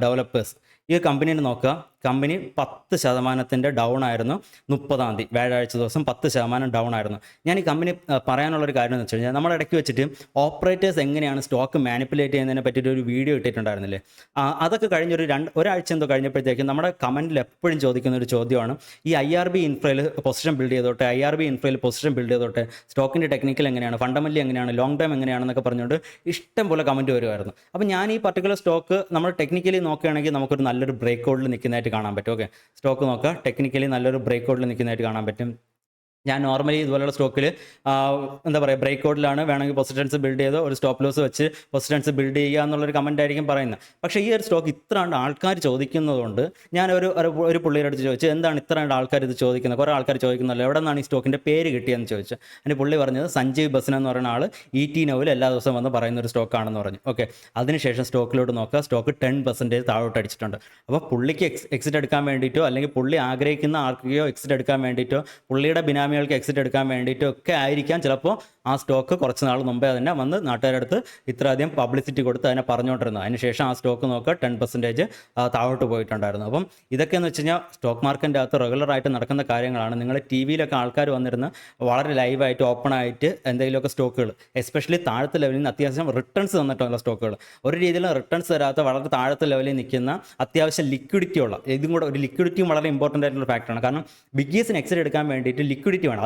developers. ഈ കമ്പനീനെ നോക്കുക. കമ്പനി 10% ഡൗൺ ആയിരുന്നു 30-ാം തീയതി വ്യാഴാഴ്ച ദിവസം 10% ഡൗൺ ആയിരുന്നു. ഞാൻ ഈ കമ്പനി പറയാനുള്ളൊരു കാര്യം എന്ന് വെച്ച് കഴിഞ്ഞാൽ നമ്മൾ ഇടയ്ക്ക് വെച്ചിട്ട് ഓപ്പറേറ്റേഴ്സ് എങ്ങനെയാണ് സ്റ്റോക്ക് മാനിപ്പുലേറ്റ് ചെയ്യുന്നതിനെ പറ്റിയിട്ട് ഒരു വീഡിയോ ഇട്ടിട്ടുണ്ടായിരുന്നില്ലേ? അതൊക്കെ കഴിഞ്ഞൊരു ഒരാഴ്ച എന്തോ കഴിഞ്ഞപ്പോഴത്തേക്കും നമ്മുടെ കമൻറ്റിൽ എപ്പോഴും ചോദിക്കുന്ന ഒരു ചോദ്യമാണ് ഈ IRB ഇൻഫ്രയിൽ പൊസിഷൻ ബിൽഡ് ചെയ്തോട്ടെ, IRB ഇൻഫ്രയിൽ പൊസിഷൻ ബിൽഡ് ചെയ്തോട്ടെ, സ്റ്റോക്കിൻ്റെ ടെക്നിക്കൽ എങ്ങനെയാണ്, ഫണ്ടമെൻ്റലി എങ്ങനെയാണ്, ലോങ് ടൈം എങ്ങനെയാണെന്നൊക്കെ പറഞ്ഞുകൊണ്ട് ഇഷ്ടം പോലെ കമൻറ്റ് വരുമായിരുന്നു. അപ്പോൾ ഞാൻ ഈ പർട്ടിക്കുലർ സ്റ്റോക്ക് നമ്മൾ ടെക്നിക്കലി നോക്കുകയാണെങ്കിൽ നമുക്കൊരു നല്ലൊരു ബ്രേക്ക് ഔട്ടിൽ നിൽക്കുന്നതായിട്ട് കാണാൻ പറ്റും. ഓക്കെ. സ്റ്റോക്ക് നോക്കുക, ടെക്നിക്കലി നല്ലൊരു ബ്രേക്ക് ഔട്ടിൽ നിൽക്കുന്നതായിട്ട് കാണാൻ പറ്റും. ഞാൻ നോർമലി ഇതുപോലുള്ള സ്റ്റോക്കിൽ എന്താ പറയുക, ബ്രേക്ക് ഔട്ടിലാണ് വേണമെങ്കിൽ പൊസിഷൻസ് ബിൽഡ് ചെയ്ത് ഒരു സ്റ്റോപ്പ് ലോസ് വെച്ച് പൊസിഷൻസ് ബിൽഡ് ചെയ്യുക എന്നുള്ളൊരു കമൻ്റ് ആയിരിക്കും പറയുന്നത്. പക്ഷേ ഈ ഒരു സ്റ്റോക്ക് ഇത്ര ആൾക്കാർ ചോദിക്കുന്നതുകൊണ്ട് ഞാൻ ഒരു പുള്ളിയുടെ അടുത്ത് ചോദിച്ചു, എന്താണ് ഇത്ര ആൾക്കാർ ഇത് ചോദിക്കുന്നത്? കുറേ ആൾക്കാർ ചോദിക്കുന്നല്ലോ, എവിടെ നിന്നാണ് ഈ സ്റ്റോക്കിൻ്റെ പേര് കിട്ടിയെന്ന് ചോദിച്ചു. എൻ്റെ പുള്ളി പറഞ്ഞത് സഞ്ജീവ് ബസൻ എന്ന് പറയുന്ന ആൾ ET Now എല്ലാ ദിവസവും വന്ന് പറയുന്ന ഒരു സ്റ്റോക്കാണെന്ന് പറഞ്ഞു. ഓക്കെ. അതിനുശേഷം സ്റ്റോക്കിലോട്ട് നോക്കുക, സ്റ്റോക്ക് 10% താഴോട്ട് അടിച്ചിട്ടുണ്ട്. അപ്പോൾ പുള്ളിക്ക് എക്സിറ്റ് എടുക്കാൻ വേണ്ടിയിട്ടോ അല്ലെങ്കിൽ പുള്ളി ആഗ്രഹിക്കുന്ന ആർക്കെയോ എക്സിറ്റ് എടുക്കാൻ വേണ്ടിയിട്ടോ പുള്ളിയുടെ ബിനാമികൾക്ക് എക്സിറ്റ് എടുക്കാൻ വേണ്ടിയിട്ടോ ഒക്കെ ആയിരിക്കാം ചിലപ്പോൾ ആ സ്റ്റോക്ക് കുറച്ച് നാൾ മുമ്പേ തന്നെ വന്ന് നാട്ടുകാരുടെ അടുത്ത് ഇത്രയധികം പബ്ലിസിറ്റി കൊടുത്ത് അതിനെ പറഞ്ഞുകൊണ്ടിരുന്നു. അതിനുശേഷം ആ സ്റ്റോക്ക് നോക്കുക 10% താഴോട്ട് പോയിട്ടുണ്ടായിരുന്നു. അപ്പം ഇതൊക്കെയെന്ന് വെച്ച് കഴിഞ്ഞാൽ സ്റ്റോക്ക് മാർക്കറ്റിൻ്റെ അകത്ത് റെഗുലറായിട്ട് നടക്കുന്ന കാര്യങ്ങളാണ്. നിങ്ങൾ TV-യിലൊക്കെ ആൾക്കാർ വന്നിരുന്ന് വളരെ ലൈവായിട്ട് ഓപ്പണായിട്ട് എന്തെങ്കിലുമൊക്കെ സ്റ്റോക്കുകൾ, എസ്പെഷ്യലി താഴത്തെ ലെവലിൽ നിന്ന് അത്യാവശ്യം റിട്ടേൺസ് തന്നിട്ടുള്ള സ്റ്റോക്കുകൾ, ഒരു രീതിയിലും റിട്ടേൺസ് തരാത്ത വളരെ താഴത്തെ ലെവലിൽ നിൽക്കുന്ന അത്യാവശ്യം ലിക്വിഡിറ്റി ഉള്ള, ഇതും കൂടെ ഒരു ലിക്വിഡിറ്റിയും വളരെ ഇമ്പോർട്ടൻ്റ് ആയിട്ടുള്ള ഫാക്ടറാണ്. കാരണം ബിഗ്ഗീസിന് എക്സിറ്റ് എടുക്കാൻ വേണ്ടിയിട്ട് ലിക്വിഡിറ്റി വേണം.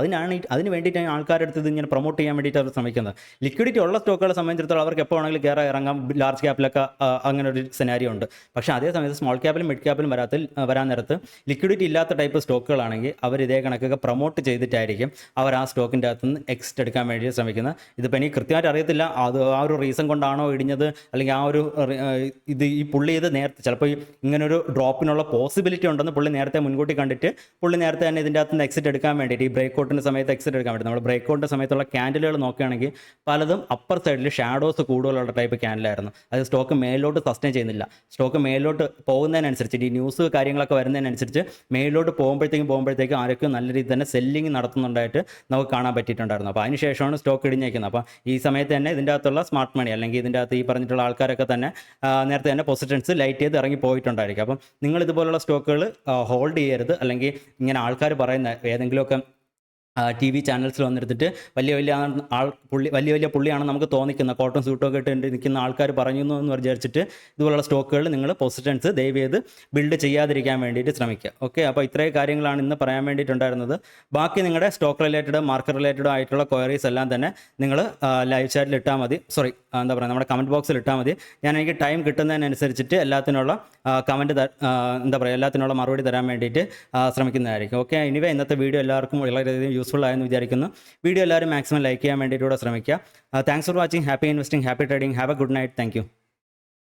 അതിന് വേണ്ടിയിട്ടാണ് ആൾക്കാരുടെ അടുത്ത് ഇത് ഇങ്ങനെ പ്രൊമോട്ട് ചെയ്യാൻ വേണ്ടിയിട്ട് അവർ ശ്രമിക്കുന്നത്. ലിക്വിഡിറ്റി ഉള്ള സ്റ്റോക്കുകളെ സംബന്ധിച്ചിടത്തോളം അവർക്ക് എപ്പോൾ വേണമെങ്കിലും കയറാൻ ഇറങ്ങാം. ലാർജ് ക്യാപ്പിലൊക്കെ അങ്ങനെ ഒരു സെനാരിയോ ഉണ്ട്. പക്ഷേ അതേ സമയത്ത് സ്മോൾ ക്യാപ്പിലും മിഡ് ക്യാപ്പിലും വരാൻ നേരത്ത് ലിക്വിഡിറ്റി ഇല്ലാത്ത ടൈപ്പ് സ്റ്റോക്കുകളാണെങ്കിൽ അവർ ഇതേ കണക്കൊക്കെ പ്രൊമോട്ട് ചെയ്തിട്ടായിരിക്കും അവർ ആ സ്റ്റോക്കിൻ്റെ അകത്ത് നിന്ന് എക്സിറ്റ് എടുക്കാൻ വേണ്ടി ശ്രമിക്കുന്നത്. ഇതിപ്പോൾ എനിക്ക് കൃത്യമായിട്ട് അറിയത്തില്ല അത് ആ ഒരു റീസൺ കൊണ്ടാണോ ഇടിഞ്ഞത്, അല്ലെങ്കിൽ ആ ഒരു ഈ പുള്ളി ഇത് നേരത്തെ ചിലപ്പോൾ ഇങ്ങനൊരു ഡ്രോപ്പിനുള്ള പോസിബിലിറ്റി ഉണ്ടെന്ന് പുള്ളി നേരത്തെ മുൻകൂട്ടി കണ്ടിട്ട് പുള്ളി നേരത്തെ തന്നെ ഇതിൻ്റെ അകത്ത് നിന്ന് എക്സിറ്റ് എടുക്കാൻ വേണ്ടിയിട്ട്, ഈ ബ്രേക്ക് ഔട്ടിൻ്റെ സമയത്ത് എക്സിറ്റ് എടുക്കാൻ പറ്റും. നമ്മൾ ബ്രേക്ക് ഔട്ടിൻ്റെ സമയത്തുള്ള ക്യാൻഡിലുകൾ നോക്കുകയാണെങ്കിൽ പലതും അപ്പർ സൈഡിൽ ഷാഡോസ് കൂടുതലുള്ള ടൈപ്പ് ക്യാൻഡിലായിരുന്നു. അത് സ്റ്റോക്ക് മേലോട്ട് സസ്റ്റെയിൻ ചെയ്യുന്നില്ല. സ്റ്റോക്ക് മേലോട്ട് പോകുന്നതിനനുസരിച്ച് ഈ ന്യൂസ് കാര്യങ്ങളൊക്കെ വരുന്നതിനനുസരിച്ച് മേലോട്ട് പോകുമ്പോഴത്തേക്കും ആരൊക്കെയും നല്ല രീതിയിൽ തന്നെ സെല്ലിങ് നടത്തുന്നുണ്ടായിട്ട് നമുക്ക് കാണാൻ പറ്റിയിട്ടുണ്ടായിരുന്നു. അപ്പോൾ അതിനുശേഷമാണ് സ്റ്റോക്ക് ഇടിഞ്ഞേക്കുന്നത്. അപ്പോൾ ഈ സമയത്ത് തന്നെ ഇതിൻ്റെ അകത്തുള്ള സ്മാർട്ട് മണി അല്ലെങ്കിൽ ഇതിൻ്റെ അകത്ത് ഈ പറഞ്ഞിട്ടുള്ള ആൾക്കാരൊക്കെ തന്നെ നേരത്തെ തന്നെ പൊസിഷൻസ് ലൈറ്റ് ചെയ്ത് ഇറങ്ങി പോയിട്ടുണ്ടായിരിക്കും. അപ്പം നിങ്ങൾ ഇതുപോലുള്ള സ്റ്റോക്കുകൾ ഹോൾഡ് ചെയ്യരുത്. അല്ലെങ്കിൽ ഇങ്ങനെ ആൾക്കാർ പറയുന്ന ഏതെങ്കിലുമൊക്കെ ടി വി ചാനൽസിൽ വന്നെടുത്തിട്ട് വലിയ വലിയ പുള്ളിയാണ് നമുക്ക് തോന്നിക്കുന്നത്, കോട്ടൺ സൂട്ടൊക്കെ ഇട്ട് നിൽക്കുന്ന ആൾക്കാർ പറഞ്ഞു എന്ന് വിചാരിച്ചിട്ട് ഇതുപോലുള്ള സ്റ്റോക്കുകൾ നിങ്ങൾ പൊസിഷൻസ് ദയവ് ചെയ്ത് ബിൽഡ് ചെയ്യാതിരിക്കാൻ വേണ്ടിയിട്ട് ശ്രമിക്കുക. ഓക്കെ, അപ്പോൾ ഇത്രയും കാര്യങ്ങളാണ് ഇന്ന് പറയാൻ വേണ്ടിയിട്ടുണ്ടായിരുന്നത്. ബാക്കി നിങ്ങളുടെ സ്റ്റോക്ക് റിലേറ്റഡ് മാർക്കറ്റ് റിലേറ്റഡ് ആയിട്ടുള്ള ക്വയറീസ് എല്ലാം തന്നെ നിങ്ങൾ ലൈവ് ചാറ്റിൽ ഇട്ടാൽ മതി. എന്താ പറയുക, നമ്മുടെ കമൻറ്റ് ബോക്സിൽ ഇട്ടാൽ മതി. എനിക്ക് ടൈം കിട്ടുന്നതിനനുസരിച്ചിട്ട് എല്ലാത്തിനുള്ള എല്ലാത്തിനുള്ള മറുപടി തരാൻ വേണ്ടിയിട്ട് ശ്രമിക്കുന്നതായിരിക്കും. ഓക്കെ, ഇനിവേ ഇന്നത്തെ വീഡിയോ എല്ലാവർക്കും വളരെയധികം യൂസ്ഫുൾ ആയെന്ന് വിചാരിക്കുന്നു. വീഡിയോ എല്ലാവരും മാക്സിമം ലൈക്ക് ചെയ്യാൻ വേണ്ടിയിട്ട് കൂടെ ശ്രമിക്കുക. Thanks for watching. Happy investing, happy trading, have A good night. Thank you.